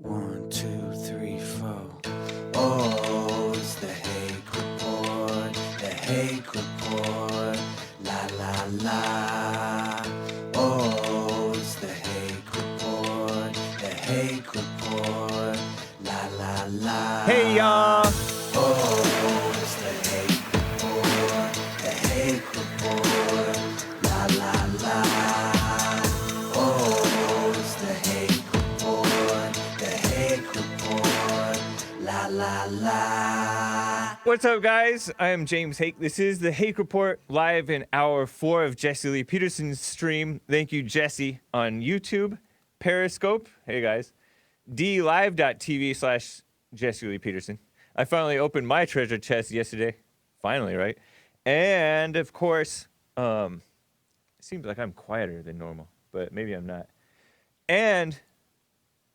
1, 2, 3, 4. Oh, it's the Hake Report, the Hake Report, la la la. Oh, it's the Hake Report, the Hake Report, la la la. Hey y'all! Oh, it's the Hake Report, the Hake Report, la la la. Oh, it's the Hake Report, the Hake Report, la la la. What's up, guys? I am James Hake. This is the Hake Report, live in hour 4 of Jesse Lee Peterson's stream. Thank you, Jesse, on YouTube, Periscope. Hey, guys. DLive.tv/Jesse Lee Peterson. I finally opened my treasure chest yesterday. Finally, right? And, of course, it seems like I'm quieter than normal, but maybe I'm not. And,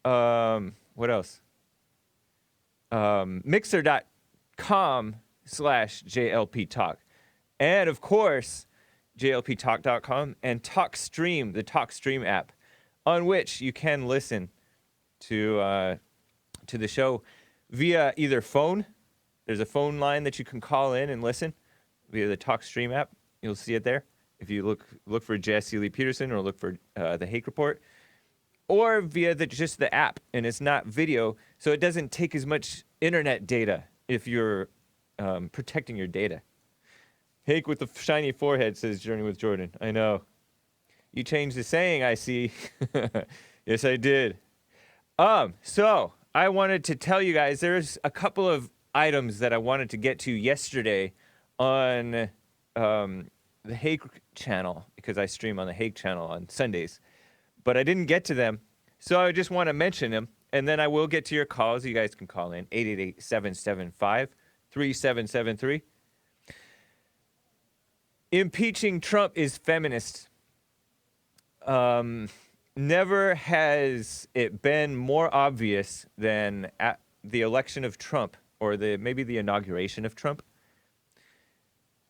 what else? Mixer.com/JLP Talk. And of course, JLPTalk.com and TalkStream, the TalkStream app, on which you can listen to the show via either phone. There's a phone line that you can call in and listen via the TalkStream app. You'll see it there. If you look for Jesse Lee Peterson or look for the Hake Report. Or via just the app, and it's not video, so it doesn't take as much internet data if you're protecting your data. Hake with the shiny forehead says Journey with Jordan. I know. You changed the saying, I see. Yes, I did. So I wanted to tell you guys there's a couple of items that I wanted to get to yesterday on the Hake channel, because I stream on the Hake channel on Sundays. But I didn't get to them, so I just want to mention them, and then I will get to your calls. You guys can call in, 888-775-3773. Impeaching Trump is feminist. Never has it been more obvious than at the election of Trump, or maybe the inauguration of Trump,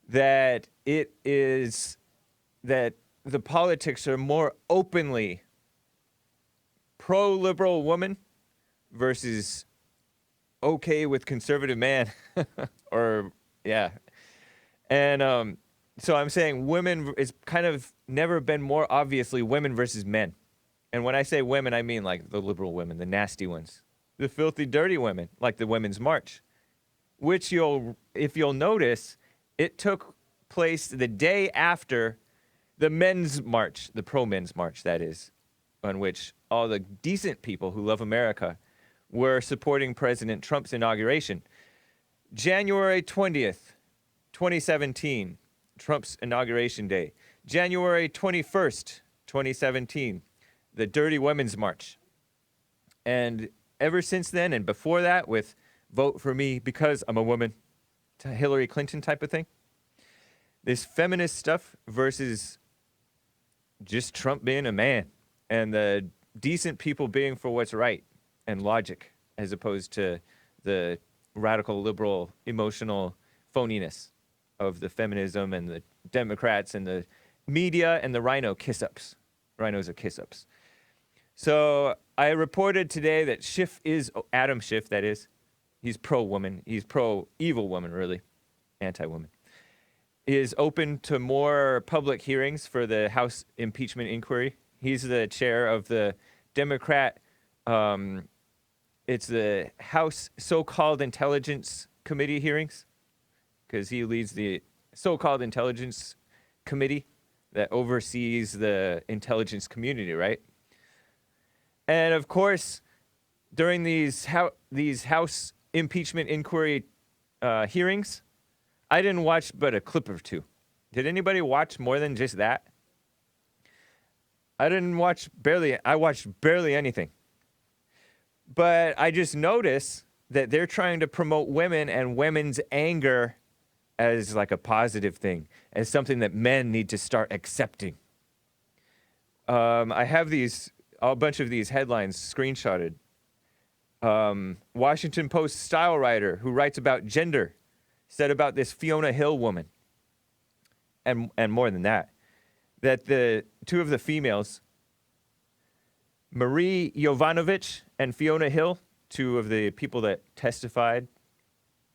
that it is that the politics are more openly pro-liberal woman versus okay with conservative man. Or, yeah. And so I'm saying women is kind of never been more obviously women versus men. And when I say women, I mean like the liberal women, the nasty ones, the filthy, dirty women, like the Women's March, which if you'll notice, it took place the day after the Men's March, the pro-Men's March, that is, on which all the decent people who love America were supporting President Trump's inauguration. January 20th, 2017, Trump's inauguration day. January 21st, 2017, the Dirty Women's March. And ever since then, and before that, with vote for me because I'm a woman, to Hillary Clinton type of thing, this feminist stuff versus just Trump being a man and the decent people being for what's right and logic, as opposed to the radical liberal emotional phoniness of the feminism and the Democrats and the media and the rhino kiss-ups. Rhinos are kiss-ups. So I reported today that Adam Schiff, that is, he's pro-woman. He's pro-evil woman, really, anti-woman. Is open to more public hearings for the House impeachment inquiry. He's the chair of the Democrat, it's the House so-called Intelligence Committee hearings, because he leads the so-called Intelligence Committee that oversees the intelligence community, right? And of course, during these House impeachment inquiry hearings, I didn't watch but a clip or two. Did anybody watch more than just that? I watched barely anything. But I just noticed that they're trying to promote women and women's anger as like a positive thing, as something that men need to start accepting. I have a bunch of these headlines screenshotted. Washington Post style writer who writes about gender said about this Fiona Hill woman, and more than that, that the two of the females Marie Jovanovic and Fiona Hill, two of the people that testified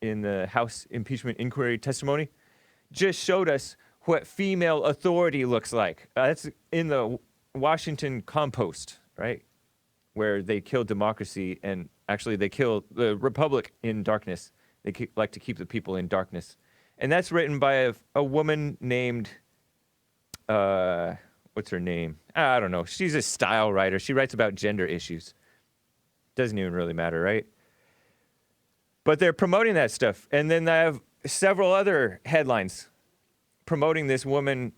in the House impeachment inquiry testimony, just showed us what female authority looks like. That's in the Washington Compost, right? Where they kill democracy, and actually they kill the republic in darkness. They like to keep the people in darkness. And that's written by a woman named, what's her name? I don't know. She's a style writer. She writes about gender issues. Doesn't even really matter, right? But they're promoting that stuff. And then I have several other headlines promoting this woman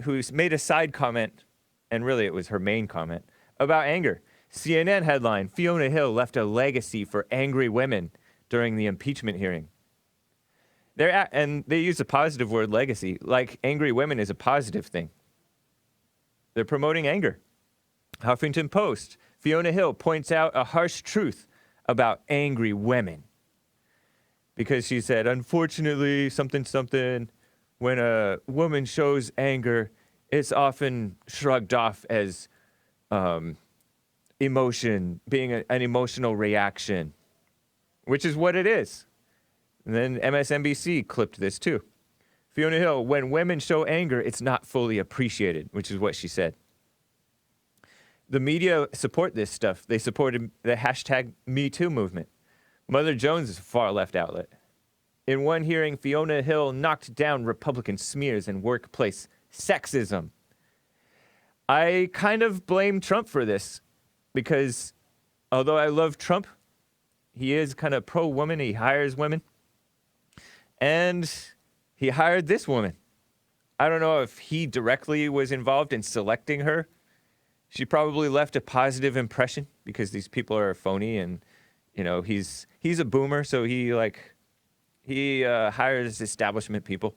who's made a side comment, and really it was her main comment, about anger. CNN headline, Fiona Hill left a legacy for angry women during the impeachment hearing. And they use the positive word legacy, like angry women is a positive thing. They're promoting anger. Huffington Post, Fiona Hill points out a harsh truth about angry women. Because she said, unfortunately, something, when a woman shows anger, it's often shrugged off as emotion, being an emotional reaction, which is what it is. And then MSNBC clipped this too. Fiona Hill, when women show anger, it's not fully appreciated, which is what she said. The media support this stuff. They supported the hashtag #MeToo movement. Mother Jones is a far-left outlet. In one hearing, Fiona Hill knocked down Republican smears and workplace sexism. I kind of blame Trump for this because although I love Trump, he is kind of pro-woman. He hires women. And he hired this woman. I don't know if he directly was involved in selecting her. She probably left a positive impression because these people are phony, and you know he's a boomer, so he hires establishment people,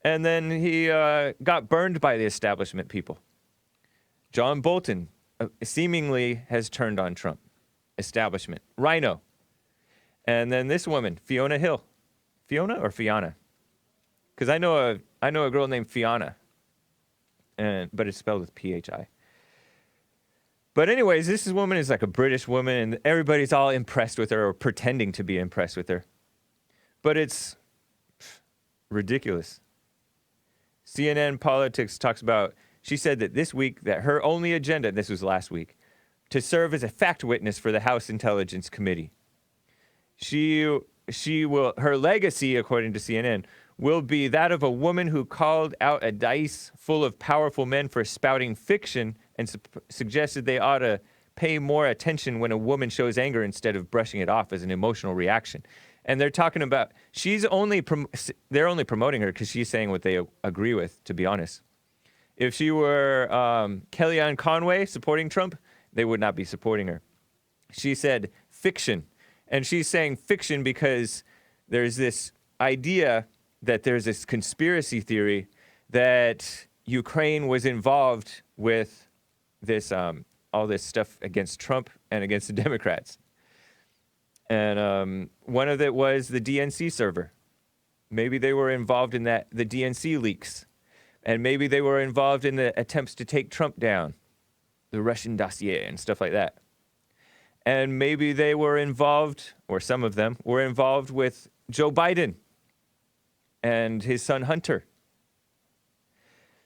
and then he got burned by the establishment people. John Bolton seemingly has turned on Trump, establishment, Rhino, and then this woman, Fiona Hill, Fiona or Fiona, because I know a girl named Fiona, but it's spelled with PHI. But anyways, this woman is like a British woman, and everybody's all impressed with her or pretending to be impressed with her. But it's ridiculous. CNN Politics talks about, she said that this week that her only agenda, this was last week, to serve as a fact witness for the House Intelligence Committee. Her legacy, according to CNN, will be that of a woman who called out a dice full of powerful men for spouting fiction and suggested they ought to pay more attention when a woman shows anger instead of brushing it off as an emotional reaction. And they're talking about, they're only promoting her because she's saying what they agree with, to be honest. If she were Kellyanne Conway supporting Trump, they would not be supporting her. She said fiction. And she's saying fiction because there's this idea that there's this conspiracy theory that Ukraine was involved with this all this stuff against Trump and against the Democrats. And one of it was the DNC server. Maybe they were involved in the DNC leaks. And maybe they were involved in the attempts to take Trump down, the Russian dossier and stuff like that. And maybe they were involved, or some of them were involved with Joe Biden and his son Hunter.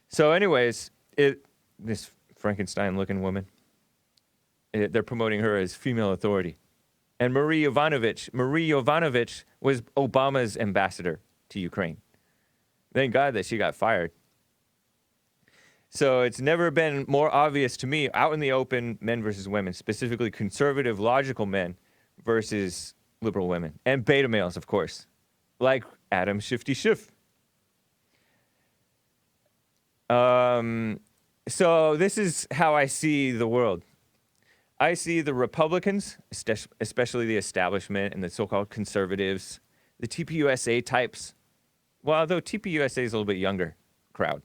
So anyways, this Frankenstein-looking woman, they're promoting her as female authority. And Marie Jovanovic was Obama's ambassador to Ukraine. Thank God that she got fired. So it's never been more obvious to me, out in the open, men versus women, specifically conservative, logical men versus liberal women. And beta males, of course, like Adam Shifty Schiff. So this is how I see the world. I see the Republicans, especially the establishment and the so-called conservatives, the TPUSA types. Well, though TPUSA is a little bit younger crowd.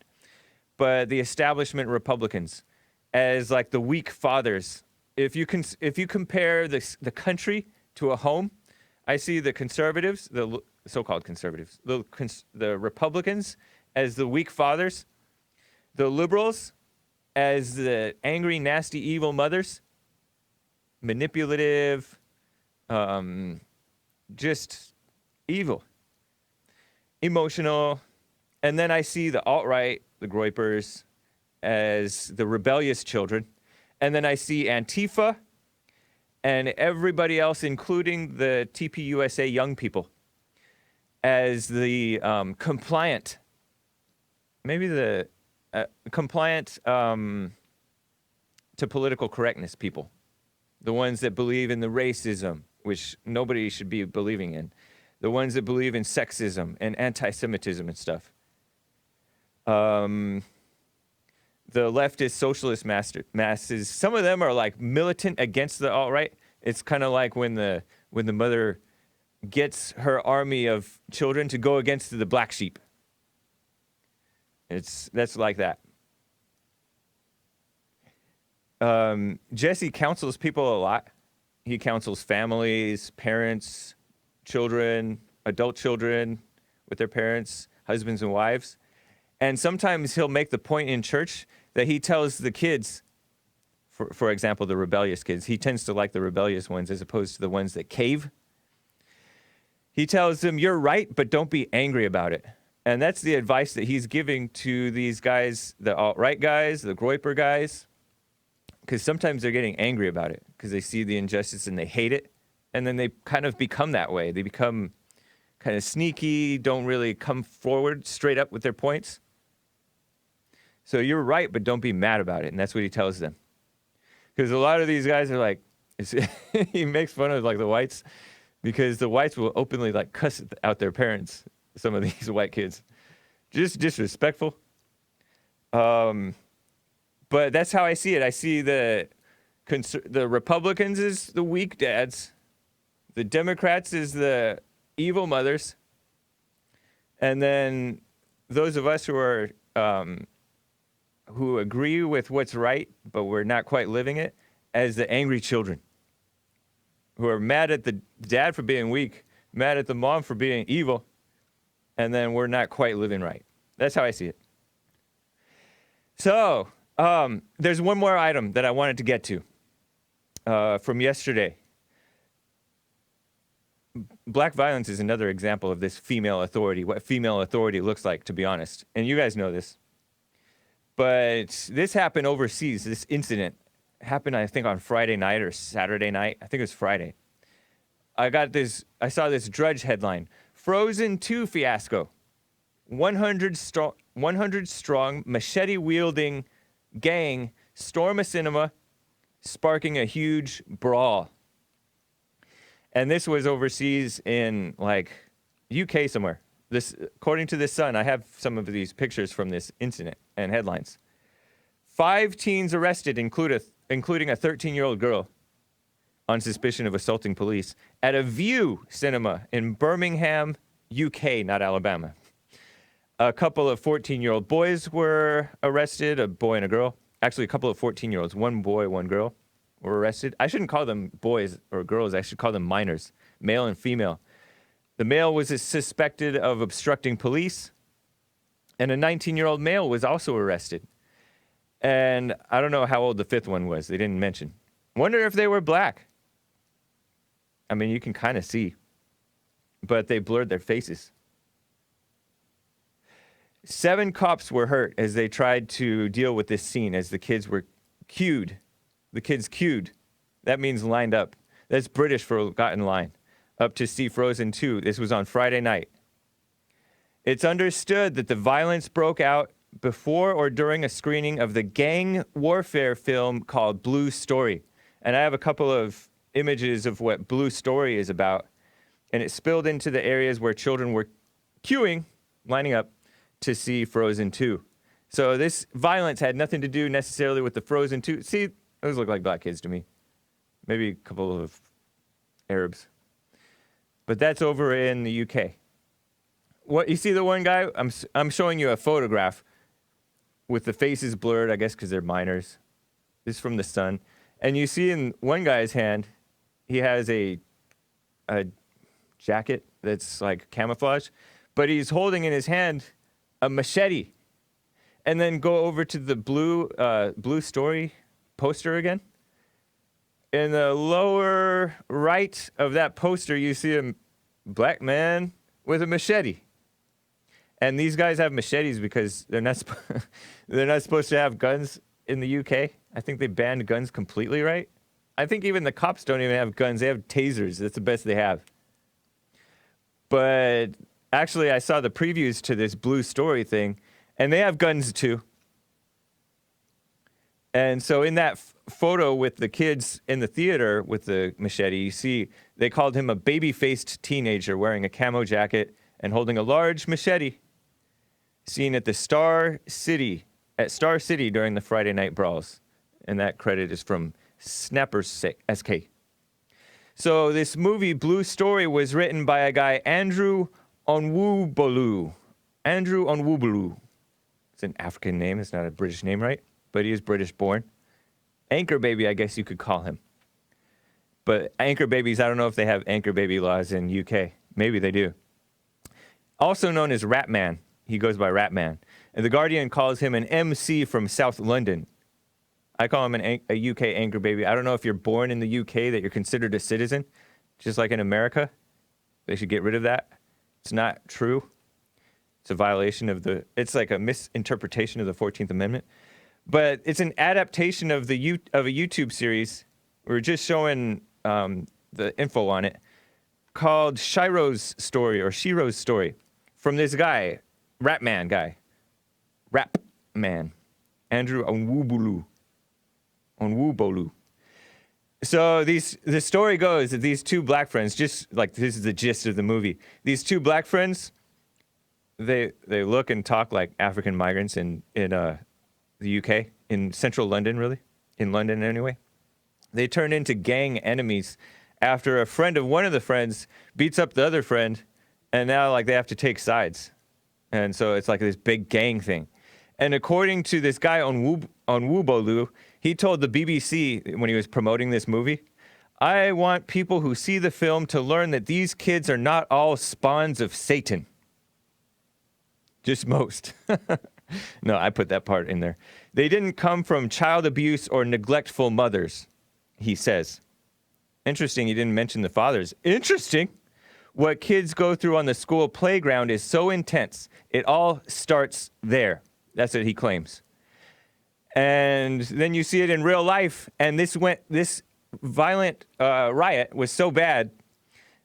But the establishment Republicans as like the weak fathers. If you compare the country to a home, I see the conservatives, the so-called conservatives, the Republicans as the weak fathers, the liberals as the angry, nasty, evil mothers, manipulative, just evil, emotional. And then I see the alt-right, the Groypers, as the rebellious children. And then I see Antifa and everybody else, including the TPUSA young people, as the compliant, maybe the compliant to political correctness people. The ones that believe in the racism, which nobody should be believing in. The ones that believe in sexism and anti-Semitism and stuff. The leftist socialist masses, some of them are like militant against the alt-right. It's kind of like when the mother gets her army of children to go against the black sheep. That's like that. Jesse counsels people a lot. He counsels families, parents, children, adult children with their parents, husbands and wives. And sometimes he'll make the point in church that he tells the kids, for example, the rebellious kids, he tends to like the rebellious ones as opposed to the ones that cave. He tells them, you're right, but don't be angry about it. And that's the advice that he's giving to these guys, the alt-right guys, the Groyper guys, because sometimes they're getting angry about it because they see the injustice and they hate it. And then they kind of become that way. They become kind of sneaky, don't really come forward straight up with their points. So you're right, but don't be mad about it. And that's what he tells them. Because a lot of these guys are like, he makes fun of like the whites because the whites will openly like cuss out their parents, some of these white kids. Just disrespectful. But that's how I see it. I see the Republicans as the weak dads. The Democrats as the evil mothers. And then those of us who are who agree with what's right, but we're not quite living it, as the angry children who are mad at the dad for being weak, mad at the mom for being evil, and then we're not quite living right. That's how I see it. So, there's one more item that I wanted to get to from yesterday. Black violence is another example of this female authority, what female authority looks like, to be honest. And you guys know this. But this happened overseas. This incident happened, I think, on Friday night or Saturday night. I think it was Friday. I saw this Drudge headline. Frozen 2 fiasco. 100 strong machete-wielding gang storm a cinema, sparking a huge brawl. And this was overseas in, like, UK somewhere. This, according to The Sun, I have some of these pictures from this incident and headlines. 5 teens arrested, including a 13-year-old girl, on suspicion of assaulting police at a View cinema in Birmingham, UK, not Alabama. A couple of 14-year-old boys were arrested, a boy and a girl. Actually, a couple of 14-year-olds, one boy, one girl, were arrested. I shouldn't call them boys or girls. I should call them minors, male and female. The male was suspected of obstructing police, and a 19-year-old male was also arrested. And I don't know how old the 5th one was. They didn't mention. Wonder if they were black. I mean, you can kind of see, but they blurred their faces. 7 cops were hurt as they tried to deal with this scene as the kids were queued. The kids queued. That means lined up. That's British for got in line. Up to see Frozen 2. This was on Friday night. It's understood that the violence broke out before or during a screening of the gang warfare film called Blue Story. And I have a couple of images of what Blue Story is about. And it spilled into the areas where children were queuing, lining up, to see Frozen 2. So this violence had nothing to do necessarily with the Frozen 2. See, those look like black kids to me. Maybe a couple of Arabs. But that's over in the UK. What you see the one guy? I'm showing you a photograph with the faces blurred, I guess because they're minors. This is from The Sun. And you see in one guy's hand, he has a jacket that's like camouflage, but he's holding in his hand a machete. And then go over to the Blue Story poster again. in the lower right of that poster, you see a black man with a machete. And these guys have machetes because they're not they're not supposed to have guns in the UK. I think they banned guns completely, right? I think even the cops don't even have guns. They have tasers. That's the best they have. But actually, I saw the previews to this Blue Story thing, and they have guns too. And so in that photo with the kids in the theater with the machete, you see they called him a baby-faced teenager wearing a camo jacket and holding a large machete, seen at Star City during the Friday night brawls. And that credit is from Snappers SK. So this movie, Blue Story, was written by a guy, Andrew Onwubolu. Andrew Onwubolu. It's an African name. It's not a British name, right? But he is British born. Anchor baby, I guess you could call him. But anchor babies, I don't know if they have anchor baby laws in UK. Maybe they do. Also known as Rat Man. He goes by Rat Man. And The Guardian calls him an MC from South London. I call him a UK anchor baby. I don't know if you're born in the UK that you're considered a citizen, just like in America. They should get rid of that. It's not true. It's a violation of it's like a misinterpretation of the 14th Amendment. But it's an adaptation of a YouTube series. We're just showing the info on it, called Shiro's Story or Shiro's Story, from this guy, Rap Man, Andrew Onwubolu. So the story goes that these two black friends, just like this is the gist of the movie, these two black friends, they look and talk like African migrants in the UK, in central London, really, in London anyway. They turn into gang enemies after a friend of one of the friends beats up the other friend, and now like they have to take sides. And so it's like this big gang thing. And according to this guy on Wubolu, he told the BBC when he was promoting this movie, I want people who see the film to learn that these kids are not all spawns of Satan. Just most. No, I put that part in there. They didn't come from child abuse or neglectful mothers, he says. Interesting, he didn't mention the fathers. Interesting. What kids go through on the school playground is so intense. It all starts there. That's what he claims. And then you see it in real life, and this violent riot was so bad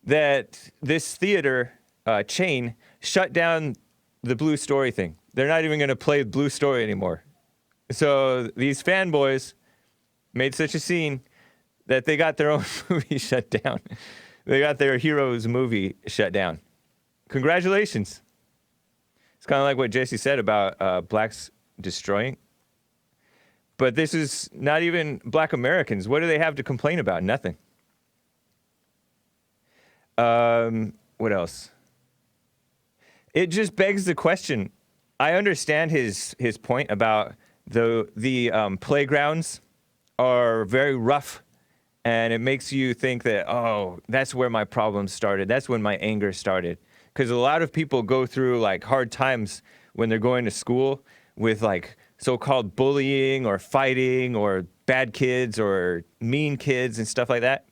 that this theater chain shut down the Blue Story thing. They're not even going to play Blue Story anymore. So these fanboys made such a scene that they got their own movie shut down. They got their heroes movie shut down. Congratulations. It's kind of like what Jesse said about blacks destroying. But this is not even black Americans. What do they have to complain about? Nothing. What else? It just begs the question. I understand his point about the playgrounds are very rough, and it makes you think that, oh, that's where my problems started. That's when my anger started. Because a lot of people go through like hard times when they're going to school with like so-called bullying or fighting or bad kids or mean kids and stuff like that,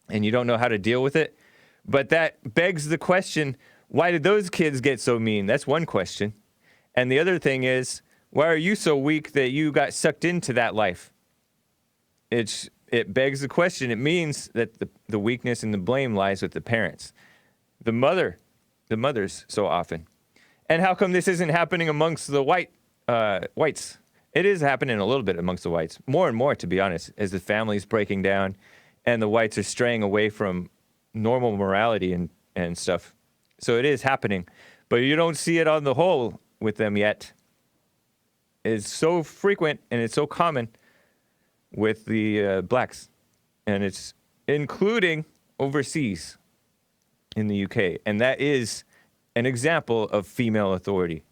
and you don't know how to deal with it. But that begs the question, why did those kids get so mean? That's one question. And the other thing is, why are you so weak that you got sucked into that life? It begs the question. It means that the weakness and the blame lies with the parents. The mothers so often. And how come this isn't happening amongst the whites? It is happening a little bit amongst the whites. More and more, to be honest, as the family's breaking down and the whites are straying away from normal morality and stuff. So it is happening. But you don't see it on the whole with them yet. It's so frequent and it's so common with the blacks. And it's including overseas in the UK. And that is an example of female authority.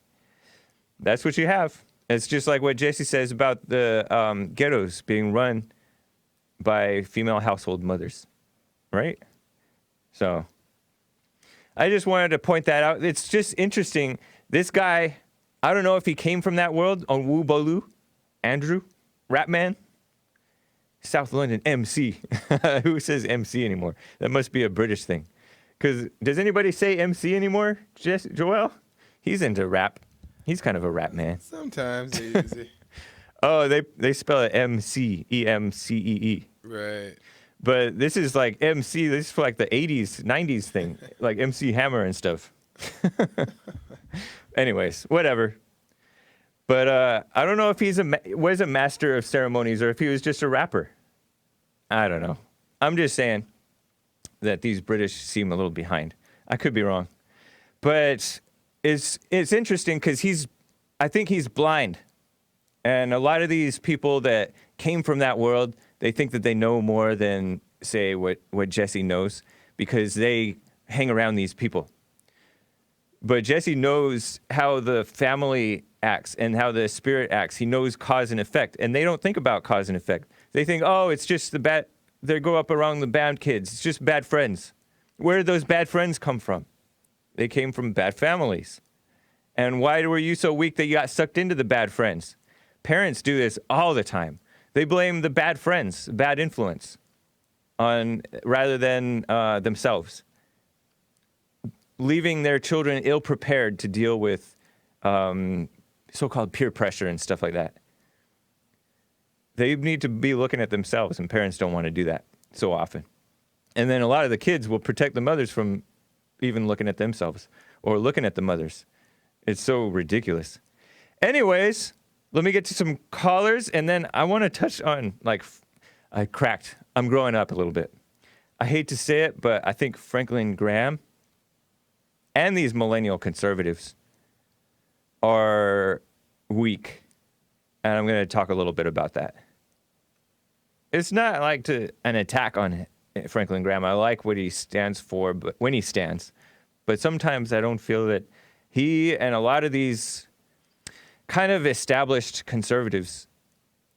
That's what you have. It's just like what Jesse says about the ghettos being run by female household mothers, right? So I just wanted to point that out. It's just interesting. This guy, I don't know if he came from that world on Wubolu, Andrew, Rap Man. South London MC. Who says MC anymore? That must be a British thing. Because does anybody say MC anymore? Joel? He's into rap. He's kind of a rap man. Sometimes they use it. Oh, they spell it MC, E-M-C-E-E. Right. But this is like MC. This is for like the 80s, 90s thing. Like MC Hammer and stuff. Anyways, whatever. But I don't know if he was a master of ceremonies or if he was just a rapper. I don't know. I'm just saying that these British seem a little behind. I could be wrong. But it's interesting because I think he's blind. And a lot of these people that came from that world, they think that they know more than, say, what Jesse knows because they hang around these people. But Jesse knows how the family acts and how the spirit acts. He knows cause and effect. And they don't think about cause and effect. They think, oh, it's just they grow up around the bad kids. It's just bad friends. Where did those bad friends come from? They came from bad families. And why were you so weak that you got sucked into the bad friends? Parents do this all the time. They blame the bad friends, bad influence, rather than themselves, leaving their children ill-prepared to deal with so-called peer pressure and stuff like that. They need to be looking at themselves, and parents don't want to do that so often. And then a lot of the kids will protect the mothers from even looking at themselves or looking at the mothers. It's so ridiculous. Anyways, let me get to some callers, and then I want to touch on, I'm growing up a little bit. I hate to say it, but I think Franklin Graham and these millennial conservatives are weak. And I'm going to talk a little bit about that. It's not like an attack on Franklin Graham. I like what he stands for, but when he stands. But sometimes I don't feel that he and a lot of these kind of established conservatives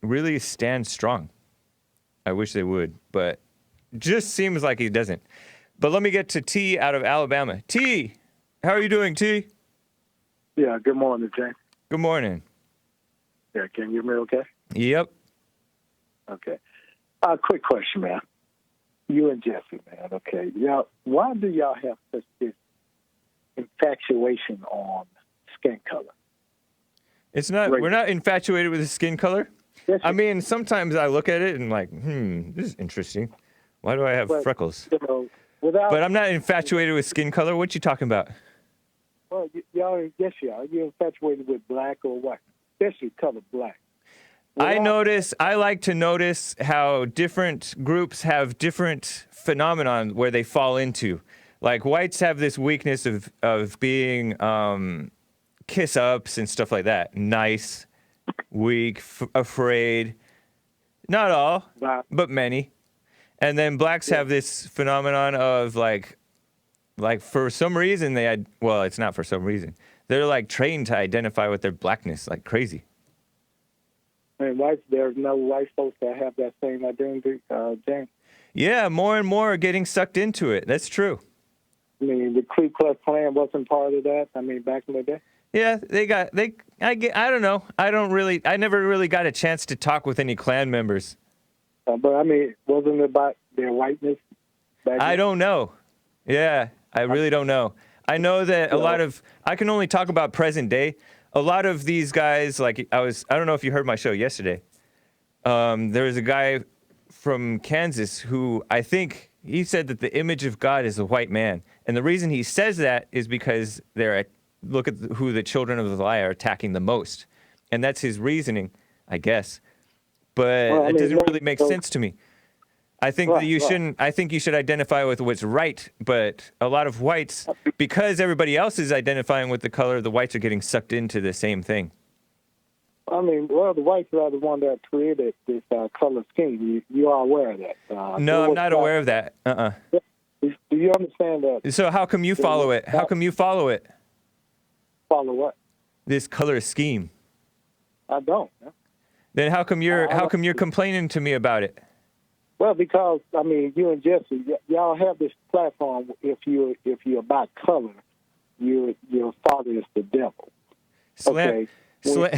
really stand strong. I wish they would, but just seems like he doesn't. But let me get to T out of Alabama. T, how are you doing, T? Yeah, good morning, James. Good morning. Yeah, can you hear me okay? Yep. Okay. Quick question, man. You and Jesse, man, okay. Why do y'all have such this infatuation on skin color? It's not, we're not infatuated with his skin color. Yes, I mean, sometimes I look at it and like, this is interesting. Why do I have freckles? You know, But I'm not infatuated with skin color. What you talking about? Well, y'all, yes, you are. You're infatuated with black or white, especially color black. I like to notice how different groups have different phenomenon where they fall into. Like whites have this weakness of being kiss ups and stuff like that. Nice, weak, afraid. Not all, but many. And then blacks have this phenomenon of like for some reason it's not for some reason. They're like trained to identify with their blackness like crazy. And there's no white folks that have that same identity, James. Yeah, more and more are getting sucked into it. That's true. I mean, the Ku Klux Klan wasn't part of that. I mean, back in the day. Yeah, I don't know. I never really got a chance to talk with any Klan members. But I mean, wasn't it about their whiteness? I don't know. Yeah, I really don't know. I know that I can only talk about present day. A lot of these guys, I don't know if you heard my show yesterday. There was a guy from Kansas who I think he said that the image of God is a white man. And the reason he says that is because look at who the children of the lie are attacking the most. And that's his reasoning, I guess. But it doesn't really make sense to me. I think that you shouldn't. I think you should identify with what's right. But a lot of whites, because everybody else is identifying with the color, the whites are getting sucked into the same thing. I mean, the whites are the one that created this color scheme. You are aware of that? No, I'm not aware of that. Do you understand that? So how come you follow it? How come you follow it? Follow what? This color scheme. I don't. Then how come you're complaining to me about it? Well, because I mean, you and Jesse, y'all have this platform. If you're about color, your father is the devil. Okay. Well,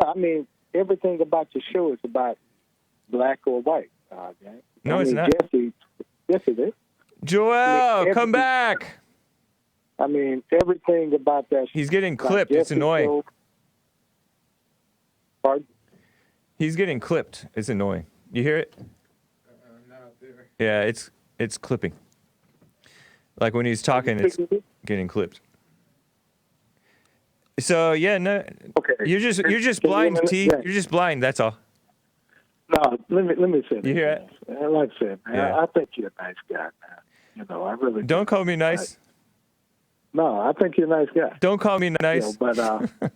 I mean, everything about your show is about black or white. James. No, it's not. Jesse, yes, it is. Joel, come everything- back. I mean, everything about that. He's getting about clipped. It's Jesse annoying. show- Pardon? He's getting clipped. It's annoying. You hear it? Not there. Yeah, it's clipping. Like when he's talking, it's getting clipped. So yeah, no, Okay. you're just Can you blind, hear me? T. Yeah. You're just blind. That's all. No, let me say this. You hear it? Man. Like I said, man, Yeah. I think you're a nice guy, man. You know, I really do. Don't call me nice. No, I think you're a nice guy. Don't call me You know, nice. but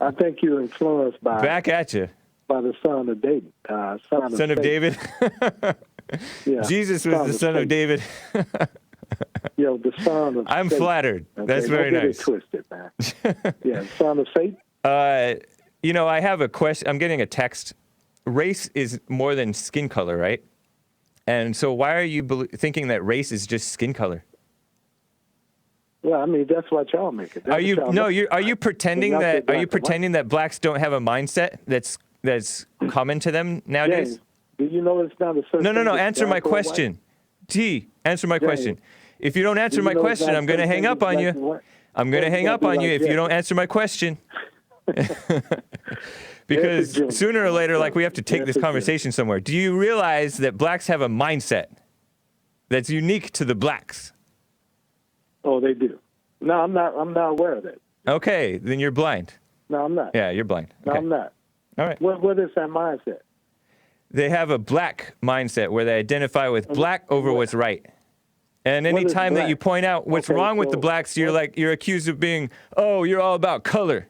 I think you're influenced by Back at you, the son of David. Son of son of Satan. David. Yeah. Jesus was the son of Satan. David. You know, the son of I'm Satan. flattered. Okay? That's very Don't get nice. it twisted, man. Yeah, son of Satan. You know, I have a question. I'm getting a text. Race is more than skin color, right? And so why are you thinking that race is just skin color? Well, I mean, that's what y'all make it. That's Are what you y'all no? make You it. are you pretending Y'all say that? Are black you and white. pretending that blacks don't have a mindset that's common to them nowadays? James, do you know it's not a certain No. thing as Answer my black or white? question. T. Answer my James, question. If you don't answer do my you know it's question, not a I'm going to certain hang thing up as on black and you. white? I'm going to Well, hang you up gotta on be you like if you Jesse. don't answer my question. Because Jesse Jr. sooner or later, like, we have to take this Jesse Jr. conversation somewhere. Do you realize that blacks have a mindset that's unique to the blacks? Oh, they do. No, I'm not. I'm not aware of that. Okay, then you're blind. No, I'm not. Yeah, you're blind. No, Okay. I'm not. All right. What is that mindset? They have a black mindset where they identify with black over what's right. And What is anytime that black? you point out what's Okay, wrong with the so blacks, you're what- you're accused of being, oh, you're all about color.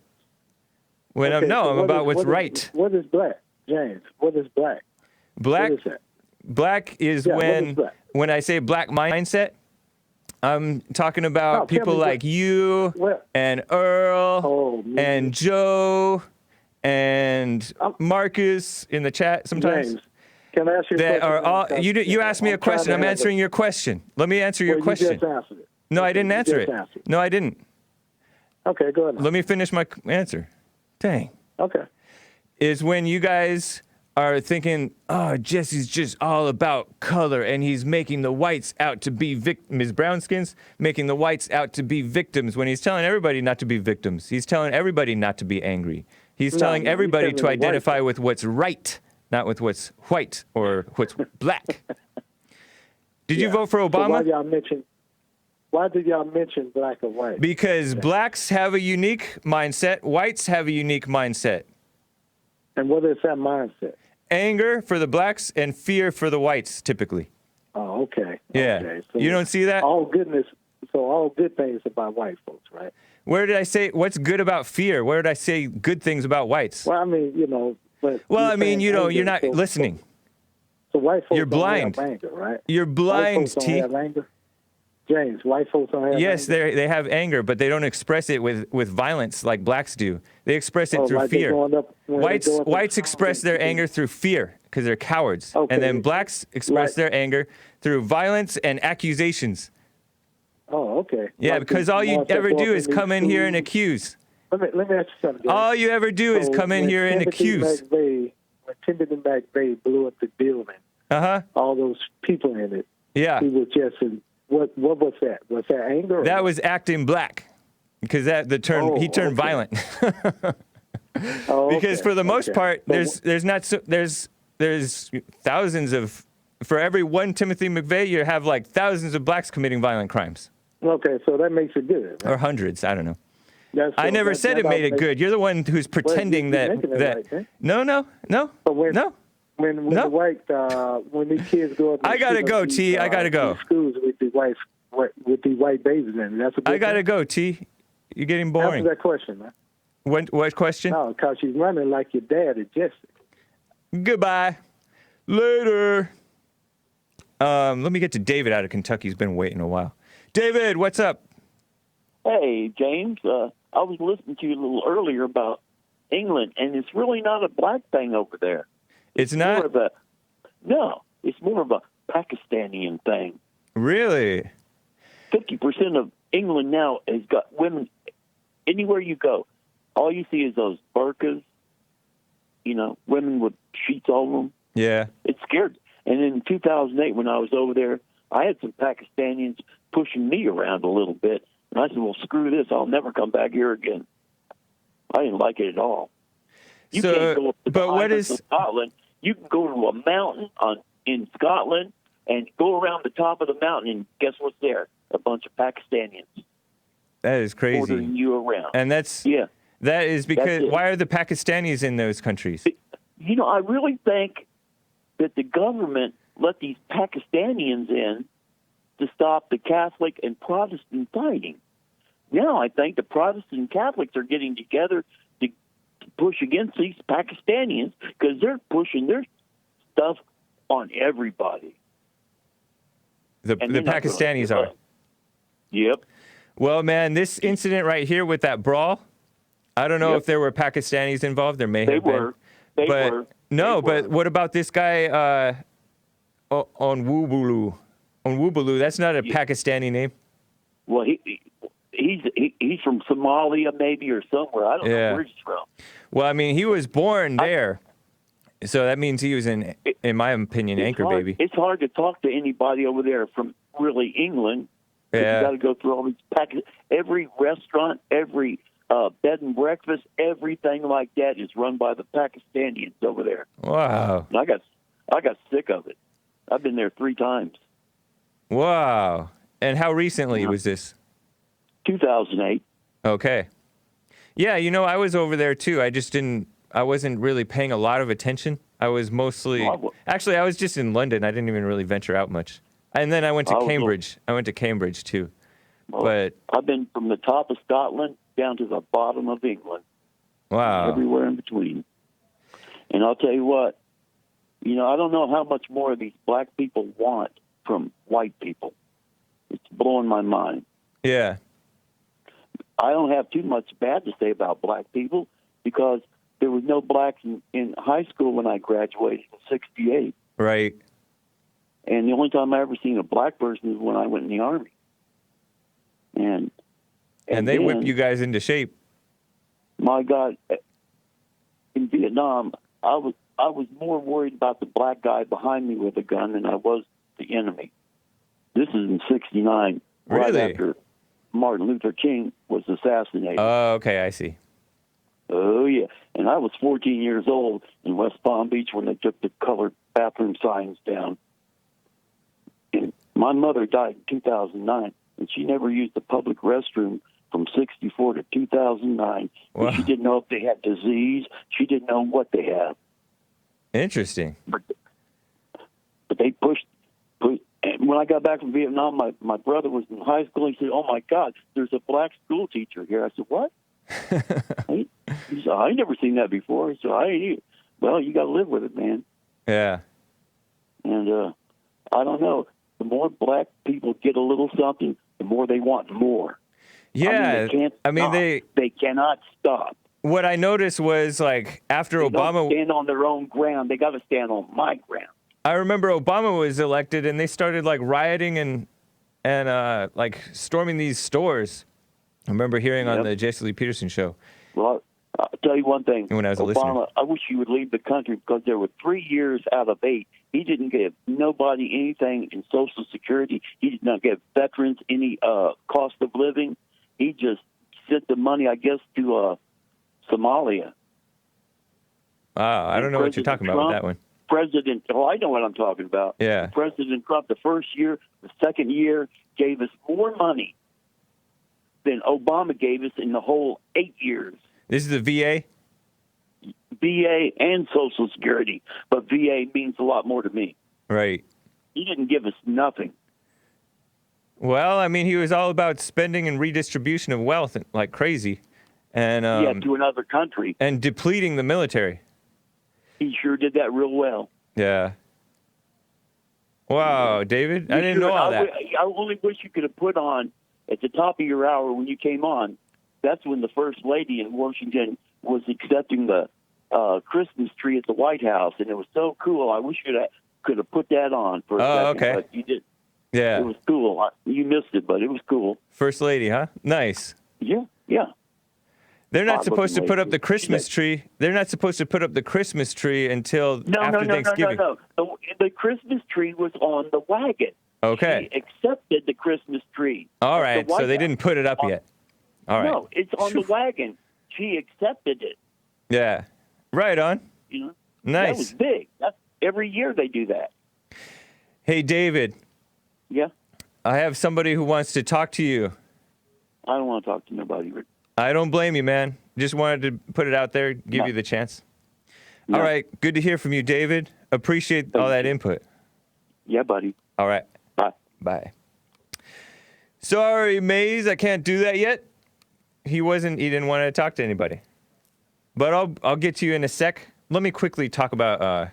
When Okay, I'm so what about is- what's what is- right. What is black, James? What is black? Black What is that? black is Yeah, what is black? when I say black mindset, I'm talking about No, tell people me what- like you What? and Earl Oh, man. and Joe and Marcus in the chat sometimes. James, can I ask you a That question? are all Because you asked me a I'm trying question. to I'm have answering your question. Let me answer your well, question. You just answered it. No, I Okay, didn't you answer just it. answered. No, I didn't. Okay, go ahead. Let me finish my answer. Dang. Okay. Is when you guys are thinking, oh, Jesse's just all about color and he's making the whites out to be Ms. Brownskins, making the whites out to be victims when he's telling everybody not to be victims. He's telling everybody not to be angry. He's No, telling no, he's everybody telling to the whites. identify with what's right, not with what's white or what's black. Did you Yeah. vote for So Obama? why did y'all mention black and white? Because blacks have a unique mindset, whites have a unique mindset. And what is that mindset? Anger for the blacks and fear for the whites, typically. Oh, okay. Yeah. Okay. So You don't see that? all goodness. So all good things about white folks, right? Where did I say what's good about fear? Where did I say good things about whites? Well, I mean, you know, but Well, you're I mean, saying you know, anger, you're not so- listening. So white folks You're don't blind. have anger, right? You're White blind, folks T. don't have anger. James, white folks don't have Yes, anger. they have anger, but they don't express it with violence like blacks do. They express it Oh, through like they fear. going up- when they Whites go up in whites town express their and- anger through fear because they're cowards, Okay. and then blacks express Like- their anger through violence and accusations. Oh, okay. Yeah, Like because the all you ones that ever go do up is in come these in here and schools. accuse. Let me ask you something. James. All you ever do is So come in when here and Timothy accuse. McVeigh, when Timothy McVeigh blew up the building, Uh-huh. all those people in it, Yeah. he was just in, what was that? Was that anger? Or That what? was acting black. Because he turned okay. violent. Oh, Because okay, for the most okay. part, So there's thousands of, for every one Timothy McVeigh, you have like thousands of blacks committing violent crimes. okay, so that makes it good. Right? Or hundreds, I don't know. That's, I never that- said that it made it makes- good. You're the one who's pretending you're that making it right, eh? No. But when No. when No. the white when these kids go up, and I gotta shoot up go, these, T. I gotta go. these schools with the white babies in it. That's a good I gotta thing. go, T. You're getting Answer boring. that question, man. What question? No, because she's running like your dad is Jesse. Goodbye. Later. Let me get to David out of Kentucky. He's been waiting a while. David, what's up? Hey, James, I was listening to you a little earlier about England, and it's really not a black thing over there. It's More not of a, no, it's more of a Pakistani thing. really. 50% of England now has got women. Anywhere you go, all you see is those burqas, you know, women with sheets all over them. Yeah. It scared. And in 2008, when I was over there, I had some Pakistanis pushing me around a little bit. And I said, well, screw this. I'll never come back here again. I didn't like it at all. You can't go up to the Highlands of Scotland. You can go to a mountain in Scotland and go around the top of the mountain, and guess what's there? A bunch of Pakistanis. That is crazy. Ordering you around. And that is because, why are the Pakistanis in those countries? You know, I really think that the government let these Pakistanians in to stop the Catholic and Protestant fighting. Now I think the Protestant and Catholics are getting together to push against these Pakistanians because they're pushing their stuff on everybody. The Pakistanis are. Yep. Well, man, this incident right here with that brawl, I don't know if there were Pakistanis involved. There may have been. They were. No, but what about this guy on Wubulu? On Wubulu, that's not a Pakistani name. Well, he's from Somalia maybe or somewhere. I don't know where he's from. Well, I mean, he was born there. So that means he was in my opinion, anchor baby. It's hard to talk to anybody over there from really England. Yeah. You got to go through all these every restaurant, every bed and breakfast, everything like that is run by the Pakistanis over there. Wow. And I got sick of it. I've been there 3 times. Wow. And how recently was this? 2008. Okay. Yeah, you know, I was over there too. I wasn't really paying a lot of attention. I was mostly, actually, I was just in London. I didn't even really venture out much. And then I went to Cambridge. I went to Cambridge too. Well, but I've been from the top of Scotland down to the bottom of England. Wow. Everywhere in between. And I'll tell you what, you know, I don't know how much more of these black people want from white people. It's blowing my mind. Yeah. I don't have too much bad to say about black people because there was no blacks in high school when I graduated in 68. Right. And the only time I ever seen a black person is when I went in the Army. And they whip you guys into shape. My God, in Vietnam, I was more worried about the black guy behind me with a gun than I was the enemy. This is in 69, right after Martin Luther King was assassinated. Oh, okay, I see. Oh, yeah. And I was 14 years old in West Palm Beach when they took the colored bathroom signs down. And my mother died in 2009, and she never used the public restroom from 64 to 2009. Wow. She didn't know if they had disease. She didn't know what they had. Interesting. But they pushed. And when I got back from Vietnam, my brother was in high school. He said, "Oh, my God, there's a black school teacher here." I said, "What?" He said, "I never seen that before." He said, "I ain't either." Well, you got to live with it, man. Yeah. And I don't know. The more black people get a little something, the more they want more. Yeah. They cannot stop. What I noticed was, like, after Obama... Don't stand on their own ground. They got to stand on my ground. I remember Obama was elected, and they started, like, rioting and like, storming these stores. I remember hearing on the Jesse Lee Peterson show. Well, I'll tell you one thing. When I was a Obama, listener. I wish he would leave the country because there were 3 years out of 8. He didn't give nobody anything in Social Security. He did not give veterans any cost of living. He just sent the money, I guess, to Somalia. Wow, I don't know what you're talking about with that one. I know what I'm talking about. Yeah. President Trump, the first year, the second year, gave us more money than Obama gave us in the whole 8 years. This is the VA? VA and Social Security, but VA means a lot more to me. Right. He didn't give us nothing. Well, I mean, he was all about spending and redistribution of wealth like crazy. And to another country. And depleting the military. He sure did that real well. Yeah. Wow, David, I didn't know all that. I only wish you could have put on, at the top of your hour when you came on, that's when the First Lady in Washington was accepting the Christmas tree at the White House, and it was so cool. I wish you could have put that on for a second. Okay. But you did. Yeah. It was cool. You missed it, but it was cool. First Lady, huh? Nice. Yeah, yeah. They're not odd-looking supposed to put up lady. the Christmas tree. They're not supposed to put up the Christmas tree until after Thanksgiving. No. The Christmas tree was on the wagon. Okay. She accepted the Christmas tree. All of the right. White So they House. didn't put it up yet. All right. No, it's on the wagon. She accepted it. Yeah. Right on. You know, Nice. That was big. Every year they do that. Hey, David. Yeah, I have somebody who wants to talk to you. I don't want to talk to nobody. I don't blame you, man. Just wanted to put it out there, give you the chance. No. All right. Good to hear from you, David. Appreciate all that input. Yeah, buddy. All right. Bye. Bye. Sorry, Maze. I can't do that yet. He didn't want to talk to anybody. But I'll get to you in a sec. Let me quickly talk about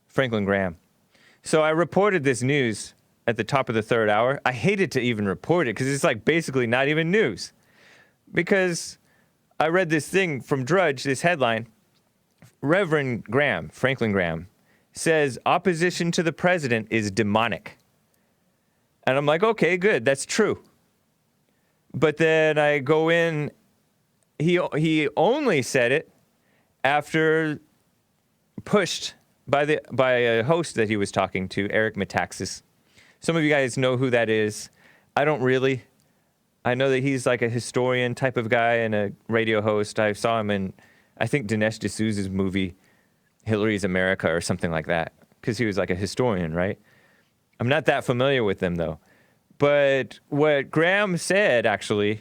Franklin Graham. So I reported this news at the top of the third hour. I hated to even report it because it's like basically not even news. Because I read this thing from Drudge, this headline. Reverend Graham, Franklin Graham, says opposition to the president is demonic. And I'm like, okay, good, that's true. But then I go in, he only said it after pushed by a host that he was talking to, Eric Metaxas. Some of you guys know who that is. I don't really. I know that he's like a historian type of guy and a radio host. I saw him in, I think, Dinesh D'Souza's movie, Hillary's America or something like that, because he was like a historian, right? I'm not that familiar with them, though. But what Graham said, actually,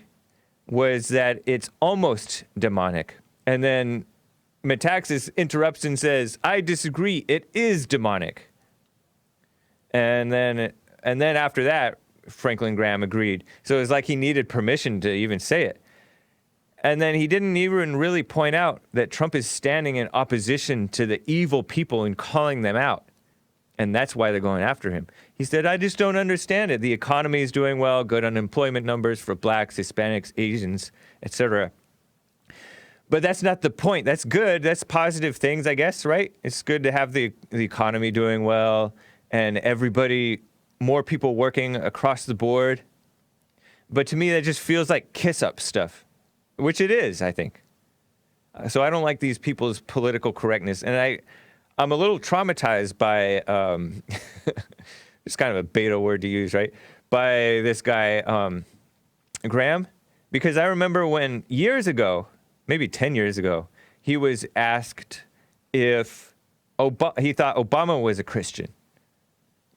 was that it's almost demonic. And then Metaxas interrupts and says, I disagree, it is demonic. And then after that, Franklin Graham agreed. So it was like he needed permission to even say it. And then he didn't even really point out that Trump is standing in opposition to the evil people and calling them out. And that's why they're going after him. He said, I just don't understand it. The economy is doing well, good unemployment numbers for blacks, Hispanics, Asians, etc. But that's not the point. That's good. That's positive things, I guess, right? It's good to have the economy doing well and everybody, more people working across the board. But to me, that just feels like kiss-up stuff, which it is, I think. So I don't like these people's political correctness. And I'm a little traumatized by, it's kind of a beta word to use, right? By this guy, Graham. Because I remember when years ago, maybe 10 years ago, he was asked if he thought Obama was a Christian.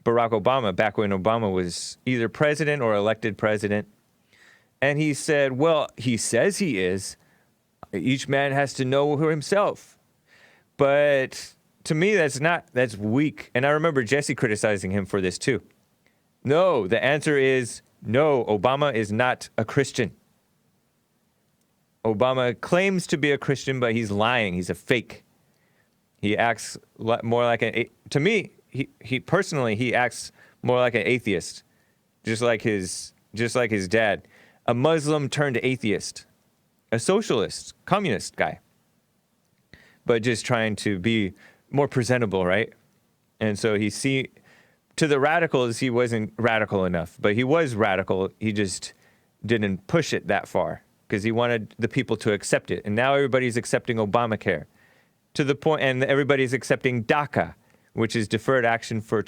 Barack Obama, back when Obama was either president or elected president. And he said, well, he says he is. Each man has to know for himself. But to me, that's weak. And I remember Jesse criticizing him for this too. No, the answer is no, Obama is not a Christian. Obama claims to be a Christian, but he's lying. He's a fake. He acts more like to me, he personally, he acts more like an atheist, just like his dad, a Muslim turned atheist, a socialist, communist guy, but just trying to be more presentable, right? And so to the radicals, he wasn't radical enough, but he was radical. He just didn't push it that far because he wanted the people to accept it. And now everybody's accepting Obamacare to the point, and everybody's accepting DACA, which is deferred action for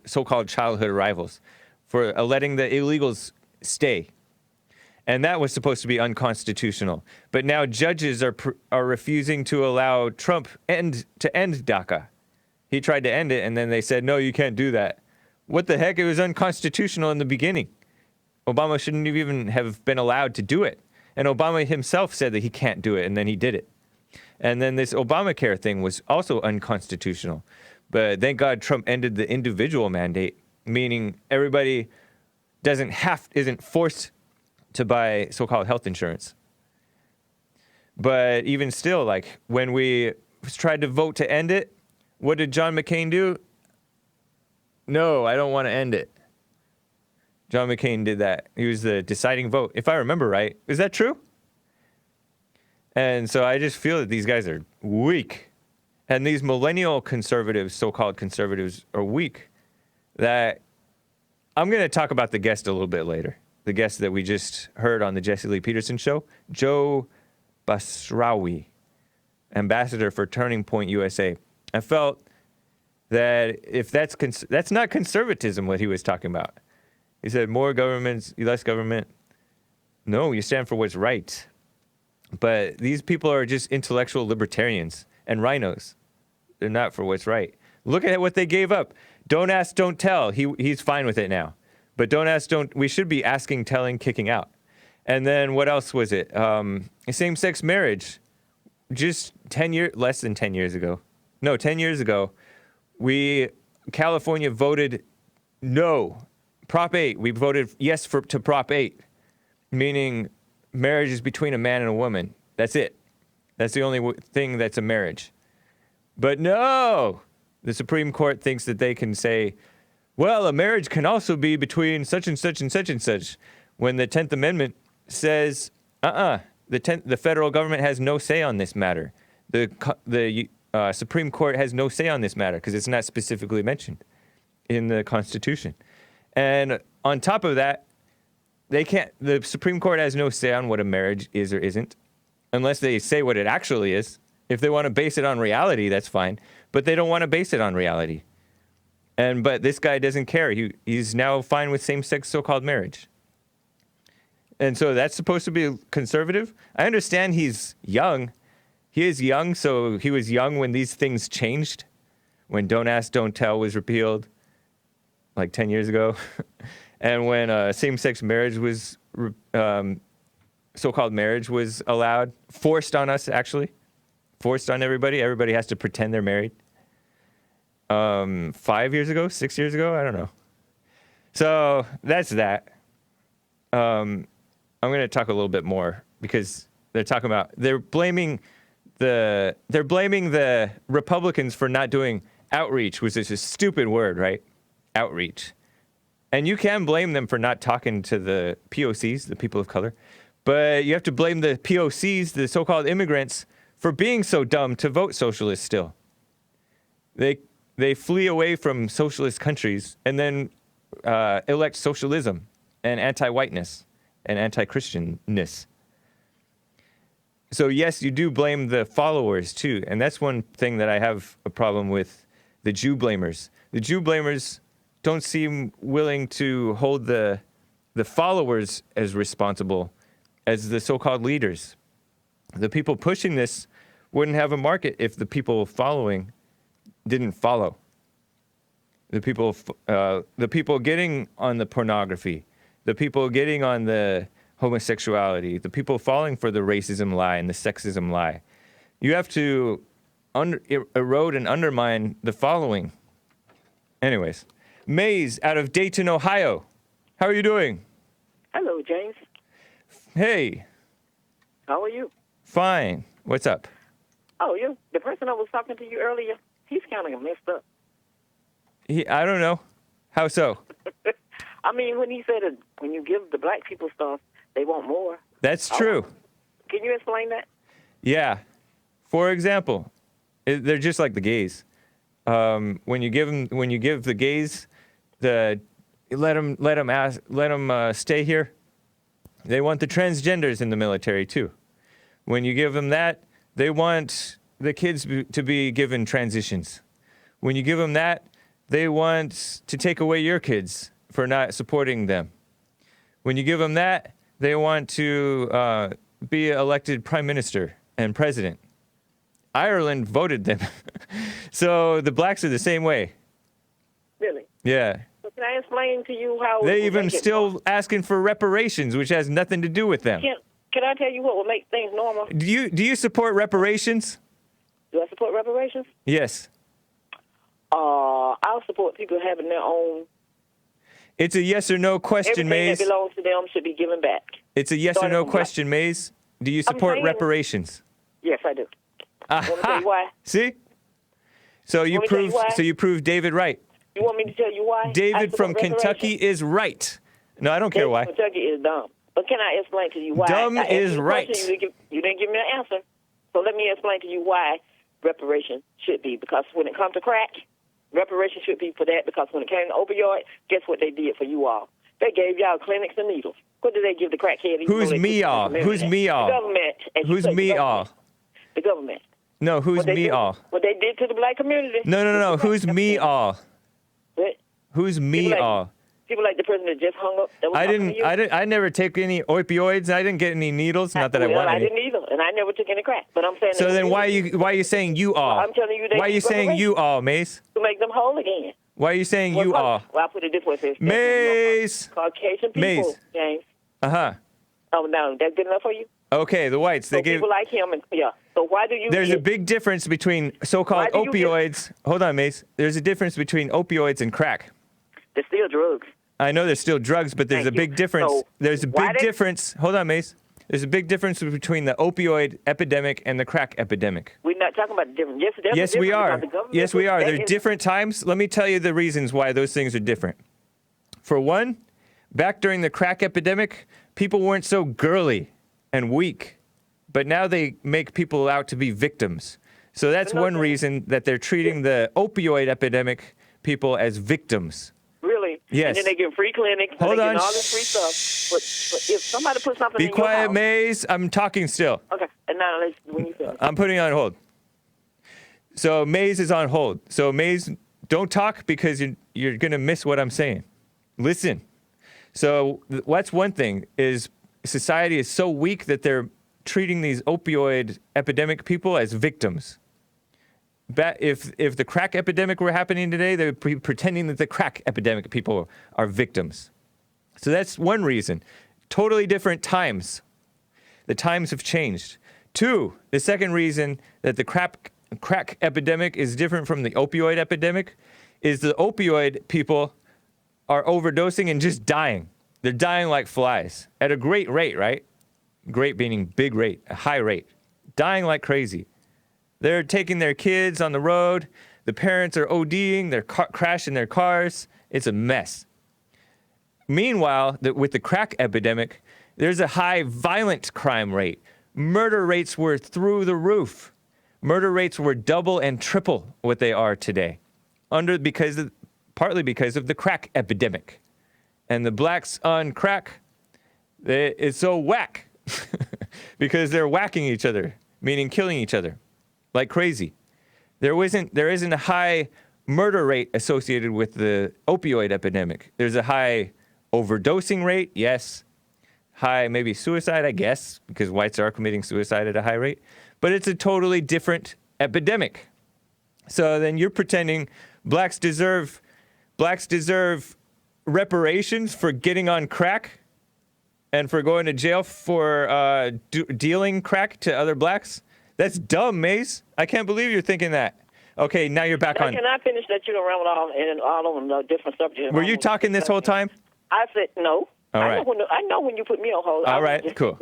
so-called childhood arrivals, for letting the illegals stay. And that was supposed to be unconstitutional. But now judges are refusing to allow Trump to end DACA. He tried to end it, and then they said, no, you can't do that. What the heck? It was unconstitutional in the beginning. Obama shouldn't even have been allowed to do it. And Obama himself said that he can't do it, and then he did it. And then this Obamacare thing was also unconstitutional. But thank God Trump ended the individual mandate, meaning everybody isn't forced to buy so-called health insurance. But even still, like when we tried to vote to end it, what did John McCain do? No, I don't want to end it. John McCain did that. He was the deciding vote, if I remember right. Is that true? And so I just feel that these guys are weak. And these millennial conservatives, so-called conservatives, are weak. That I'm going to talk about the guest a little bit later. The guest that we just heard on the Jesse Lee Peterson show, Joe Basrawi, ambassador for Turning Point USA. I felt that if that's not conservatism, what he was talking about. He said more governments, less government. No, you stand for what's right. But these people are just intellectual libertarians and rhinos. They're not for what's right. Look at what they gave up. Don't ask, don't tell. He's fine with it now. But don't ask, don't. We should be asking, telling, kicking out. And then what else was it? Same-sex marriage. Just less than 10 years ago. No, 10 years ago, California voted no. Prop 8. We voted yes to Prop 8, meaning marriage is between a man and a woman. That's it. That's the only thing that's a marriage. But no, the Supreme Court thinks that they can say, well, a marriage can also be between such and such and such and such, when the 10th Amendment says, the federal government has no say on this matter. The Supreme Court has no say on this matter because it's not specifically mentioned in the Constitution. And on top of that, the Supreme Court has no say on what a marriage is or isn't, unless they say what it actually is. If they want to base it on reality, that's fine. But they don't want to base it on reality. But this guy doesn't care. He's now fine with same-sex so-called marriage. And so that's supposed to be conservative? I understand he's young. He is young, so he was young when these things changed. When Don't Ask, Don't Tell was repealed, like 10 years ago. And when same-sex marriage was, so-called marriage was allowed, forced on us, actually. Forced on everybody. Everybody has to pretend they're married. 5 years ago, 6 years ago, I don't know. So that's that. I'm going to talk a little bit more because they're blaming the Republicans for not doing outreach, which is a stupid word, right? Outreach. And you can blame them for not talking to the POCs, the people of color, but you have to blame the POCs, the so-called immigrants, for being so dumb to vote socialist still. They flee away from socialist countries and then elect socialism and anti-whiteness and anti-Christianness. So yes, you do blame the followers too, and that's one thing that I have a problem with the Jew blamers. The Jew blamers don't seem willing to hold the followers as responsible as the so-called leaders. The people pushing this wouldn't have a market if the people following didn't follow. The people getting on the pornography, the people getting on the homosexuality, the people falling for the racism lie and the sexism lie. You have to erode and undermine the following. Anyways, Maze out of Dayton, Ohio. How are you doing? Hello, James. Hey. How are you? Fine. What's up? Oh, the person I was talking to you earlier, he's kind of messed up. I don't know. How so? I mean, when he said that when you give the black people stuff, they want more. That's true. Can you explain that? Yeah. For example, they're just like the gays. When you give the gays let them stay here. They want the transgenders in the military too. When you give them that, they want the kids to be given transitions. When you give them that, they want to take away your kids for not supporting them. When you give them that, they want to be elected prime minister and president. Ireland voted them. So the blacks are the same way. Really? Yeah. So can I explain to you how... They even still asking for reparations, which has nothing to do with them. Can I tell you what will make things normal? Do you support reparations? Do I support reparations? Yes. I'll support people having their own... It's a yes or no question, Everything Maze. that belongs to them should be given back. It's a yes or no question, Maze. Do you support reparations? Yes, I do. Aha. Want me to tell you why? See? So you proved David right. You want me to tell you why? David from Kentucky is right. No, I don't care why. Kentucky is dumb. But can I explain to you why? Dumb is right. You didn't give me an answer. So let me explain to you why reparation should be. Because when it comes to crack, reparation should be for that. Because when it came to opioid, guess what they did for you all? They gave y'all clinics and needles. What do they give the crackhead? even Who's though they me put it in all? the Who's community? me all? The government. And you Who's say the me government. all? The government. No, who's What they me did- all? What they did to the black community. No. Who's me all? What? Who's me People like- all? People like the person that just hung up. That was I talking to didn't. you. I never take any opioids. I didn't get any needles. Not that I Well, want I any. didn't either, and I never took any crack. But I'm saying. So that then why are you saying you all? I'm telling you, they Why are you need saying you all, Mace? to make them whole again. Why are you saying Well, you all? Well, I put it this way: it says Mace. Caucasian people, Mace. James. Uh-huh. Oh no, that's good enough for you. Okay, the whites. They So give. people like him, and yeah. So why do you? There's a big difference between so-called Why do you get- opioids. Hold on, Mace. There's a difference between opioids and crack. They're still drugs. I know there's still drugs, but there's Thank a you. big difference. So, There's a why big they- difference. Hold on, Mace. There's a big difference between the opioid epidemic and the crack epidemic. We're not talking about the difference. Yes, there's a Yes, we difference are. because the government Yes, we puts are. that There's in- different times. Let me tell you the reasons why those things are different. For one, back during the crack epidemic, people weren't so girly and weak, but now they make people out to be victims. So that's No, one no. reason that they're treating the opioid epidemic people as victims. Really? Yes. And then they give free clinics. and Hold they on. Get all this free stuff. But if somebody puts something Be in quiet, your house, Maze. I'm talking still. okay. And now let's when you finish. I'm putting on hold. So Maze is on hold. So Maze, don't talk because you're gonna miss what I'm saying. Listen. So what's one thing is society is so weak that they're treating these opioid epidemic people as victims. If the crack epidemic were happening today, they would be pretending that the crack epidemic people are victims. So that's one reason. Totally different times. The times have changed. Two, the second reason that the crack epidemic is different from the opioid epidemic is the opioid people are overdosing and just dying. They're dying like flies at a great rate, right? Great meaning big rate, a high rate. Dying like crazy. They're taking their kids on the road. The parents are ODing. They're crashing their cars. It's a mess. Meanwhile, with the crack epidemic, there's a high violent crime rate. Murder rates were through the roof. Murder rates were double and triple what they are today, partly because of the crack epidemic. And the blacks on crack, it's so whack because they're whacking each other, meaning killing each other like crazy. There isn't a high murder rate associated with the opioid epidemic. There's a high overdosing rate, yes. High maybe suicide, I guess, because whites are committing suicide at a high rate. But it's a totally different epidemic. So then you're pretending blacks deserve reparations for getting on crack and for going to jail for dealing crack to other blacks? That's dumb, Maze. I can't believe you're thinking that. Okay, now you're back on. Can I finish that? You don't run all on the different subjects. Were you talking this whole time? I said no. All right. I know when you put me on hold. All I was right, just cool.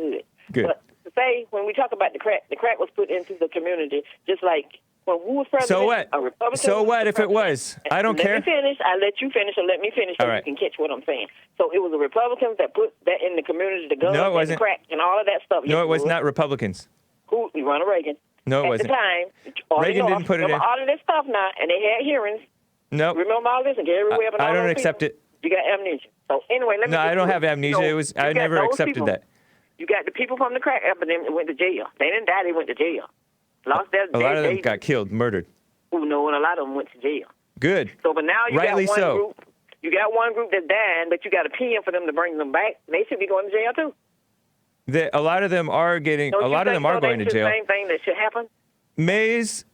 Good. But to say when we talk about the crack was put into the community just like when who was president. So what? A Republican. So was what the if it president. was? I don't care. Let me finish. I let you finish, or let me finish so All right. you can catch what I'm saying. So it was the Republicans that put that in the community, the guns No, it and wasn't. the crack and all of that stuff. No, Yes, it was was. not Republicans. Who? Ronald Reagan. No, it At wasn't. the time, all Reagan the didn't put it remember in. all of this stuff now, and they had hearings. No, Remember all this and Gary Webb and all I don't those accept people? it. You got amnesia. So anyway, let me. No, get I don't to have it. amnesia. So I you got never those accepted people- that. You got the people from the crack epidemic that went to jail. They didn't die; they went to jail. Lost their. A lot of them got killed, murdered. No, and a lot of them went to jail. Good. So, but now you Rightly got one so. group. You got one group that's dying, but you got a pen for them to bring them back. They should be going to jail too. A lot of them are getting. Don't A you lot of think them are so? going to That's the jail. Same thing that should happen. Maze.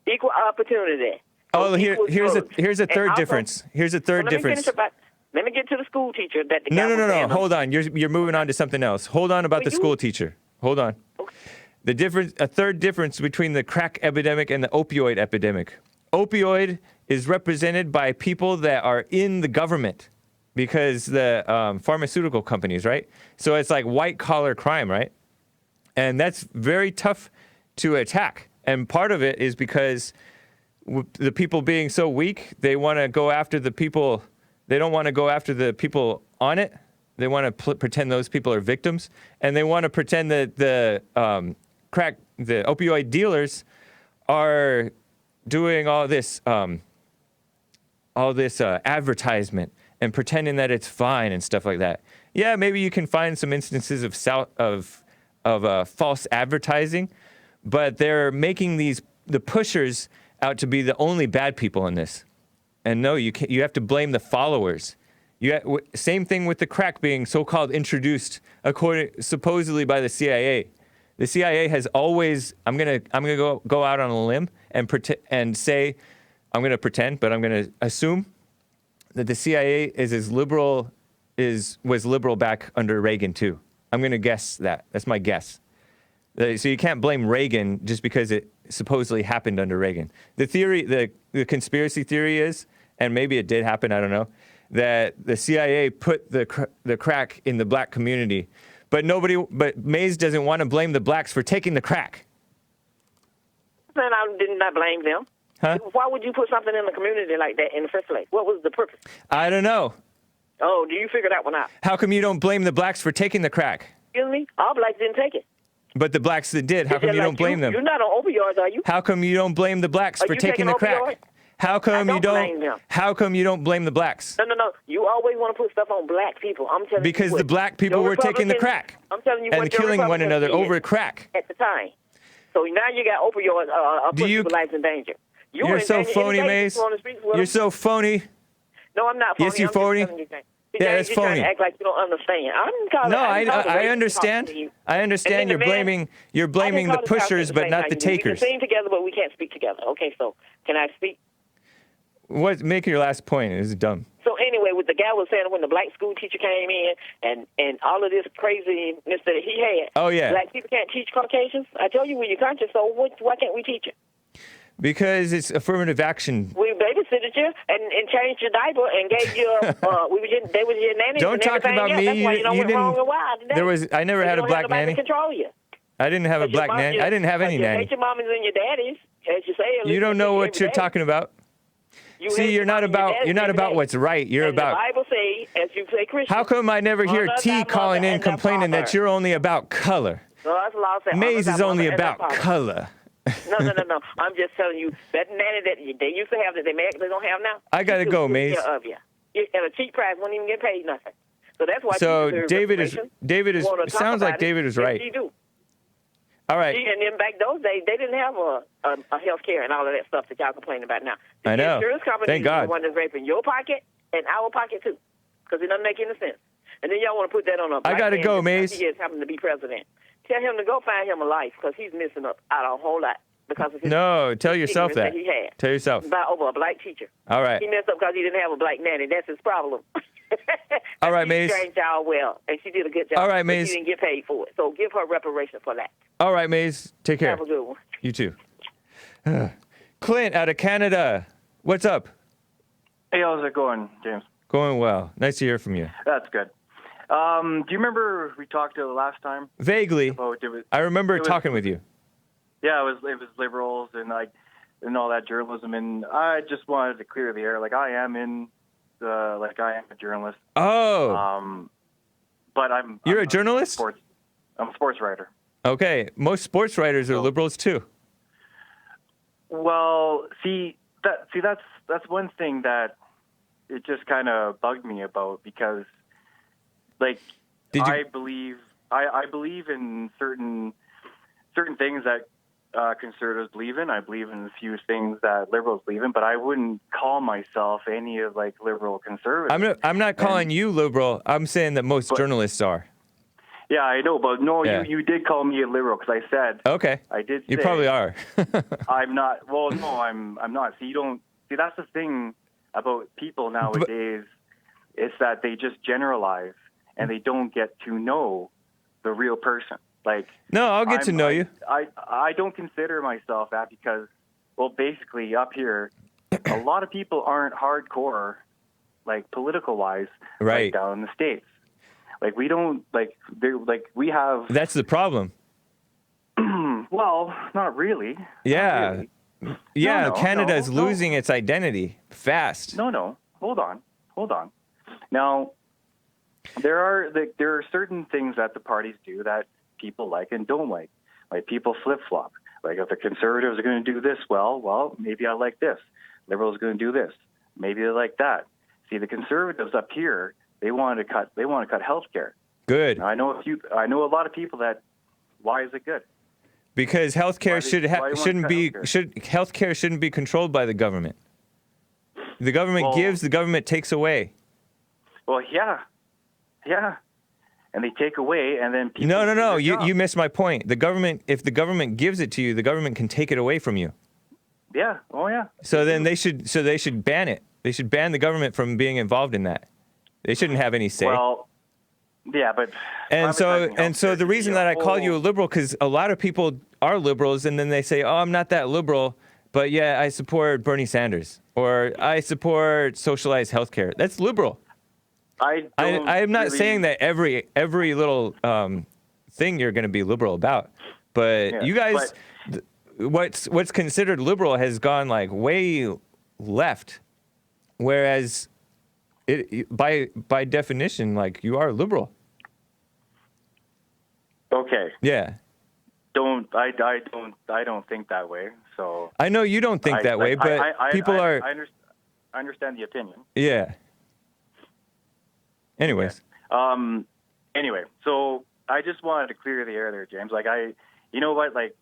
Equal opportunity. Oh, So equal here's a drugs. And third also- difference. Here's a third Let me difference. Let me get to the school teacher that the guy No. was saying. Hold on. You're moving on to something else. Hold on about the school teacher. Hold on. Okay. A third difference between the crack epidemic and the opioid epidemic. Opioid is represented by people that are in the government because the pharmaceutical companies, right? So it's like white collar crime, right? And that's very tough to attack. And part of it is because the people being so weak, they want to go after the people. They don't want to go after the people on it. They want to pretend those people are victims, and they want to pretend that the opioid dealers are doing all this advertisement and pretending that it's fine and stuff like that. Yeah, maybe you can find some instances of false advertising, but they're making the pushers out to be the only bad people in this. And no, you have to blame the followers. Same thing with the crack being so-called introduced supposedly by the CIA. The CIA has always. I'm gonna go out on a limb and say, I'm gonna pretend, but I'm gonna assume that the CIA is as liberal was liberal back under Reagan too. I'm gonna guess that. That's my guess. So you can't blame Reagan just because it supposedly happened under Reagan. The theory, the conspiracy theory is, and maybe it did happen, I don't know, that the CIA put the crack in the black community, but Mays doesn't want to blame the blacks for taking the crack. Then I did not blame them. Huh? Why would you put something in the community like that in the first place? What was the purpose? I don't know. Oh, do you figure that one out? How come you don't blame the blacks for taking the crack? Excuse me? All blacks didn't take it. But the blacks that did, how come you don't blame them? You're not on opioids, are you? How come you don't blame the blacks for taking the crack? Opioids? How come you blame them. How come you don't blame the blacks? No. You always want to put stuff on black people. I'm telling you. Because the black people were taking the crack. I'm telling you, and killing one another over crack. At the time. So now you got opioids putting people's lives in danger. You're so phony, Maze. You're so phony. No, I'm not phony. Yes, you're phony. Yeah, that's phony. Trying to act like you don't understand. I understand. I understand. You're blaming the pushers, but not the takers. We can sing together, but we can't speak together. Okay, so can I speak? Make your last point. This is dumb. So anyway, what the guy was saying when the black school teacher came in and all of this craziness that he had. Oh, yeah. Black people can't teach Caucasians. I tell you, we're your country, so why can't we teach it? Because it's affirmative action. We babysitted you and changed your diaper and gave you they was your nannies. Don't talk about me. That's why you went wrong and wild. I never had a black nanny. Control you. I didn't have a black nanny. I didn't have any nanny. You hate your mommies and your daddies, as you say. You don't know what you're talking about. See, you're not about what's right. You're about. The Bible says, as you say, Christian. How come I never hear T calling in complaining that you're only about color? Maze is only about color. No. I'm just telling you that nanny that they used to have that they don't have now. I gotta go, Maze. Of you. At a cheap price, won't even get paid nothing. So that's why. So David is. Sounds like David is right. Yes, do. All right. And then back those days, they didn't have a health care and all of that stuff that y'all complain about now. I know. Insurance companies Thank God. The one that's raping your pocket and our pocket too, because it doesn't make any sense. And then y'all want to put that on a. I gotta go, Maze. He is having to be president. Tell him to go find him a life because he's missing out a whole lot because of his. No, tell yourself that. He had. Tell yourself. Over a black teacher. All right. He messed up because he didn't have a black nanny. That's his problem. All right, Maze. She trained y'all well, and she did a good job. All right, Maze. She didn't get paid for it, so give her reparations for that. All right, Maze. Take care. Have a good one. You too. Clint out of Canada. What's up? Hey, how's it going, James? Going well. Nice to hear from you. That's good. Do you remember we talked the last time? Vaguely. I remember talking with you. Yeah, it was liberals and all that journalism, and I just wanted to clear the air. I am a journalist. Oh. But You're a journalist? I'm a sports writer. Okay. Most sports writers are liberals too. Well, that's one thing that it just kind of bugged me about because, I believe in certain things that conservatives believe in. I believe in a few things that liberals believe in, but I wouldn't call myself any of liberal conservatives. I'm not calling you liberal. I'm saying that most journalists are. Yeah, I know, but no, yeah. You did call me a liberal because I said. Okay. I did. You probably are. I'm not. Well, no, I'm not. So you don't see. That's the thing about people nowadays. It's that they just generalize and they don't get to know the real person. No, I'll get to know you. I don't consider myself that because, well, basically up here, a lot of people aren't hardcore, political wise, right down in the States. We don't we have. That's the problem. Well, not really. Yeah. Not really. Yeah, no, Canada's losing its identity fast. No. Hold on. Now, there are certain things that the parties do that people like and don't like. People flip-flop. If the conservatives are going to do this well, maybe I like this. Liberals are going to do this. Maybe they like that. See, the conservatives up here, they want to cut health care. Good. Now, I know a lot of people that. Why is it good? Because healthcare healthcare? healthcare shouldn't be controlled by the government. The government gives, the government takes away. Well, yeah, and they take away, and then people No. You missed my point. The government, if the government gives it to you, the government can take it away from you. Yeah. Oh, yeah. So then they should ban it. They should ban the government from being involved in that. They shouldn't have any say. Well, yeah, but and so the reason that I call you a liberal, because a lot of people are liberals, and then they say, "Oh, I'm not that liberal, but yeah, I support Bernie Sanders or I support socialized healthcare." That's liberal. I am not saying that every little thing you're going to be liberal about, but you guys, what's considered liberal has gone like way left, whereas by definition, like, you are liberal. Okay. Yeah. I don't think that way. So I know you don't think that way, but people are. I understand the opinion. Yeah. Anyways. Okay. Anyway, so I just wanted to clear the air there, James. Like, you know what? Like,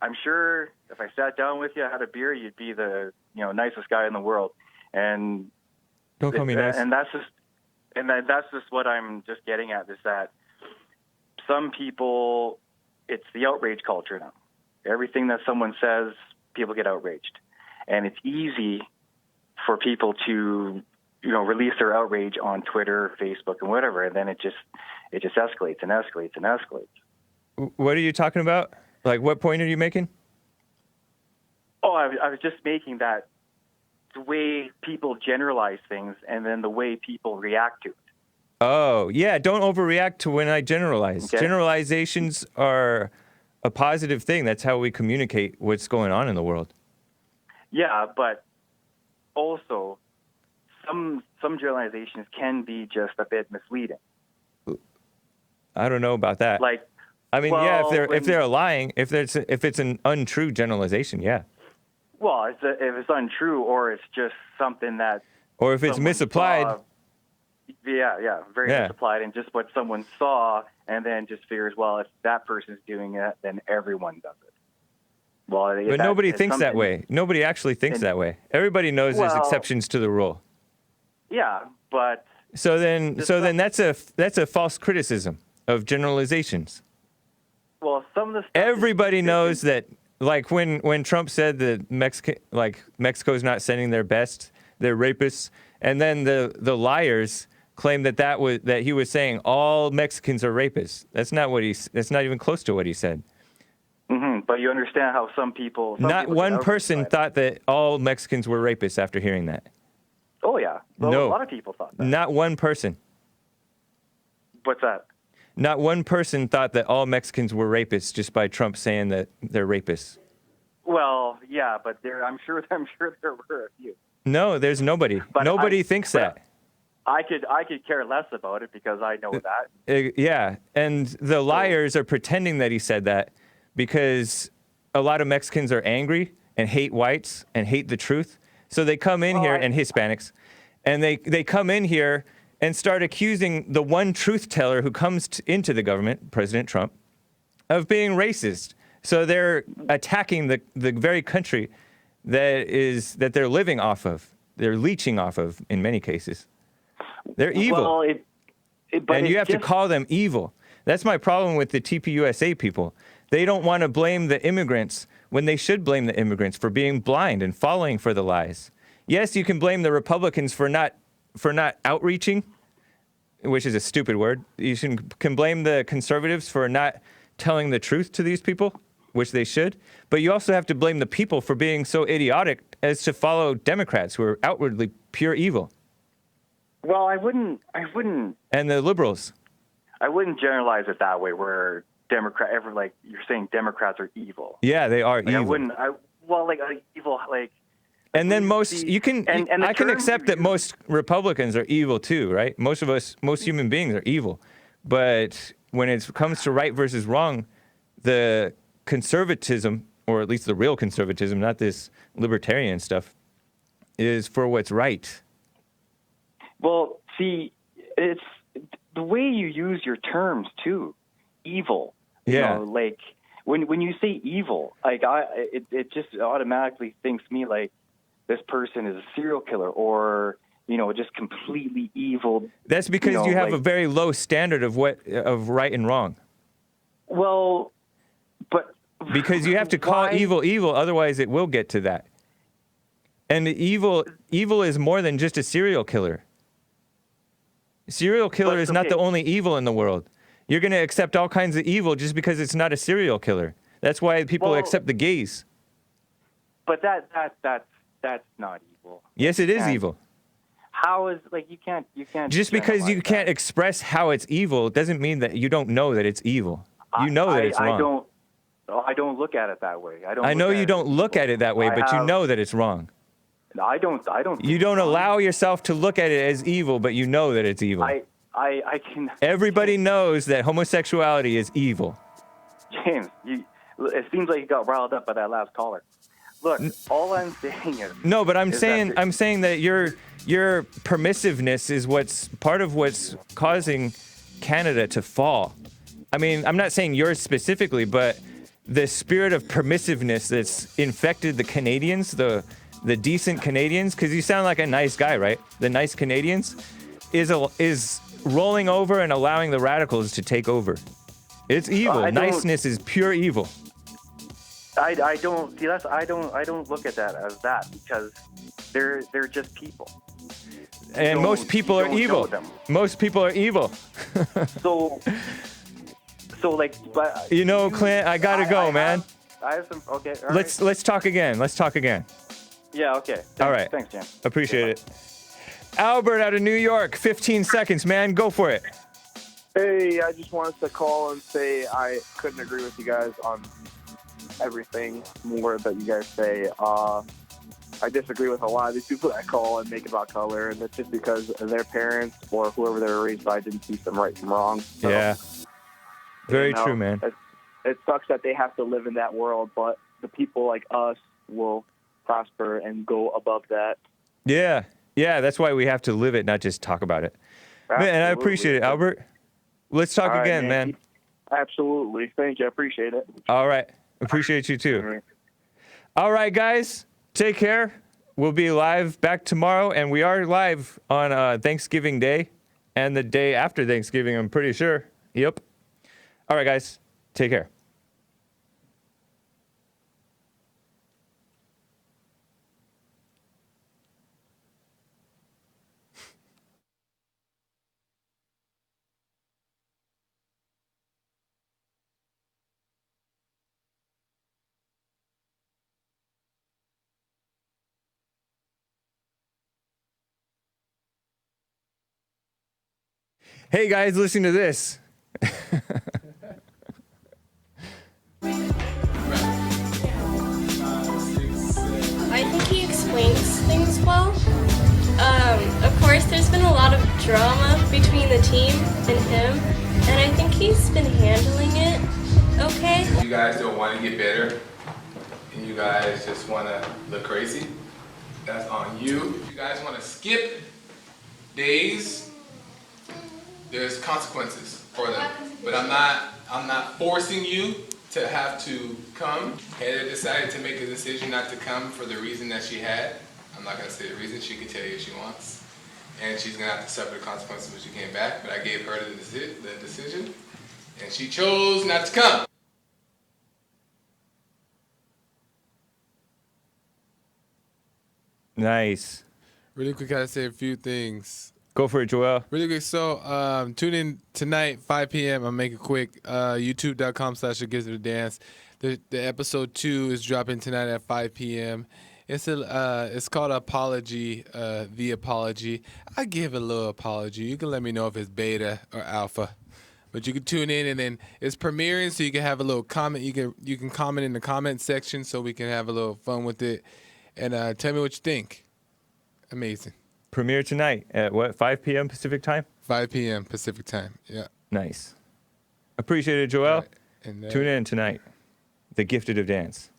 I'm sure if I sat down with you, had a beer, you'd be the nicest guy in the world. And don't call me nice. And that's just what I'm just getting at, is that some people, it's the outrage culture now. Everything that someone says, people get outraged, and it's easy for people to release their outrage on Twitter, Facebook, and whatever, and then it just escalates and escalates and escalates. What are you talking about? Like, what point are you making? Oh, I was just making that the way people generalize things and then the way people react to it. Oh, yeah, don't overreact to when I generalize. Okay. Generalizations are a positive thing. That's how we communicate what's going on in the world. Yeah, but also some generalizations can be just a bit misleading. I don't know about that. Like, I mean, yeah, if they're lying, if it's an untrue generalization, yeah. Well, if it's untrue, or it's just something that, or if it's misapplied. Very misapplied, and just what someone saw, and then just figures, well, if that person's doing it, then everyone does it. Well, but nobody thinks that way. Nobody actually thinks that way. Everybody knows there's exceptions to the rule. Yeah, but so then that's a false criticism of generalizations. Well, some of the stuff everybody knows that, like when Trump said that Mexico's not sending their best, they're rapists, and then the liars claim that he was saying all Mexicans are rapists. That's not even close to what he said. Mm-hmm. But you understand how some people one person thought that all Mexicans were rapists after hearing that. Oh yeah, no, a lot of people thought that. Not one person. What's that? Not one person thought that all Mexicans were rapists just by Trump saying that they're rapists. Well, yeah, but I'm sure there were a few. No, there's nobody. But nobody thinks that. I could care less about it because I know that. Yeah, and the liars are pretending that he said that because a lot of Mexicans are angry and hate whites and hate the truth. So they come in here, and Hispanics, and they come in here and start accusing the one truth teller who comes into the government, President Trump, of being racist. So they're attacking the very country that they're living off of. They're leeching off of in many cases. They're evil. Well, and you have to call them evil. That's my problem with the TPUSA people. They don't want to blame the immigrants when they should blame the immigrants for being blind and falling for the lies. Yes, you can blame the Republicans for not outreaching, which is a stupid word. You can blame the conservatives for not telling the truth to these people, which they should. But you also have to blame the people for being so idiotic as to follow Democrats who are outwardly pure evil. Well, I wouldn't. And the liberals. I wouldn't generalize it that way, where you're saying Democrats are evil. Yeah, they are evil. I wouldn't. Evil, like. And then I can accept that most Republicans are evil too, right? Most human beings are evil. But when it comes to right versus wrong, the conservatism, or at least the real conservatism, not this libertarian stuff, is for what's right. Well, see, it's the way you use your terms too. Evil. Yeah. You know, like when you say evil, like it just automatically thinks me like this person is a serial killer or just completely evil. That's because you have like, a very low standard of right and wrong. Well, but because you have to call why? evil, otherwise it will get to that. And evil is more than just a serial killer. Serial killer is not the only evil in the world. You're going to accept all kinds of evil just because it's not a serial killer. That's why people accept the gays. But that's not evil. Yes, it is evil. How is you can't just because you can't express how it's evil doesn't mean that you don't know that it's evil. You know that it's wrong. I don't look at it that way. I know you don't look at it that way, but you know that it's wrong. I don't. You don't allow yourself to look at it as evil, but you know that it's evil. I can. Everybody knows that homosexuality is evil. James, it seems like you got riled up by that last caller. Look, all I'm saying is. No, but I'm saying that your permissiveness is part of what's causing Canada to fall. I mean, I'm not saying yours specifically, but the spirit of permissiveness that's infected the Canadians, the decent Canadians, because you sound like a nice guy, right? The nice Canadians is rolling over and allowing the radicals to take over. It's evil. Niceness is pure evil. I don't see that's I don't look at that as that because they're just people. And most people are evil. Most people are evil. So like, but Clint, I gotta go, man. I have some. Okay. Let's talk again. Yeah. Okay. Thanks, all right. Thanks, Jan. Appreciate it. Albert out of New York. 15 seconds, man. Go for it. Hey, I just wanted to call and say I couldn't agree with you guys on everything more that you guys say. I disagree with a lot of these people that call and make about color, and that's just because their parents or whoever they were raised by didn't teach them right from wrong. So, yeah. Very true, man. It sucks that they have to live in that world, but the people like us will prosper and go above that. Yeah. Yeah, that's why we have to live it, not just talk about it. Absolutely. Man, I appreciate it, Albert. Let's talk again, man. Absolutely. Thank you. I appreciate it. All right. Appreciate you, too. All right, guys. Take care. We'll be live back tomorrow, and we are live on Thanksgiving Day and the day after Thanksgiving, I'm pretty sure. Yep. All right, guys. Take care. Hey guys, listen to this. I think he explains things well. Of course, there's been a lot of drama between the team and him, and I think he's been handling it okay. You guys don't want to get better, and you guys just want to look crazy. That's on you. If you guys want to skip days, there's consequences for them. But I'm not forcing you to have to come. Heather decided to make a decision not to come for the reason that she had. I'm not going to say the reason. She can tell you if she wants. And she's going to have to suffer the consequences when she came back. But I gave her the decision. And she chose not to come. Nice. Really quick, I gotta say a few things. Go for it, Joel. Really quick. So, tune in tonight, 5 p.m. I'll make it quick. YouTube.com/A-Gift-of-the-Dance. The episode 2 is dropping tonight at 5 p.m. It's called Apology, The Apology. I give a little apology. You can let me know if it's beta or alpha. But you can tune in, and then it's premiering, so you can have a little comment. You can comment in the comment section, so we can have a little fun with it. And tell me what you think. Amazing. Premiere tonight at what, 5 p.m. Pacific time? 5 p.m. Pacific time, yeah. Nice. Appreciate it, Joel. Right. And, tune in tonight. The Gifted of Dance.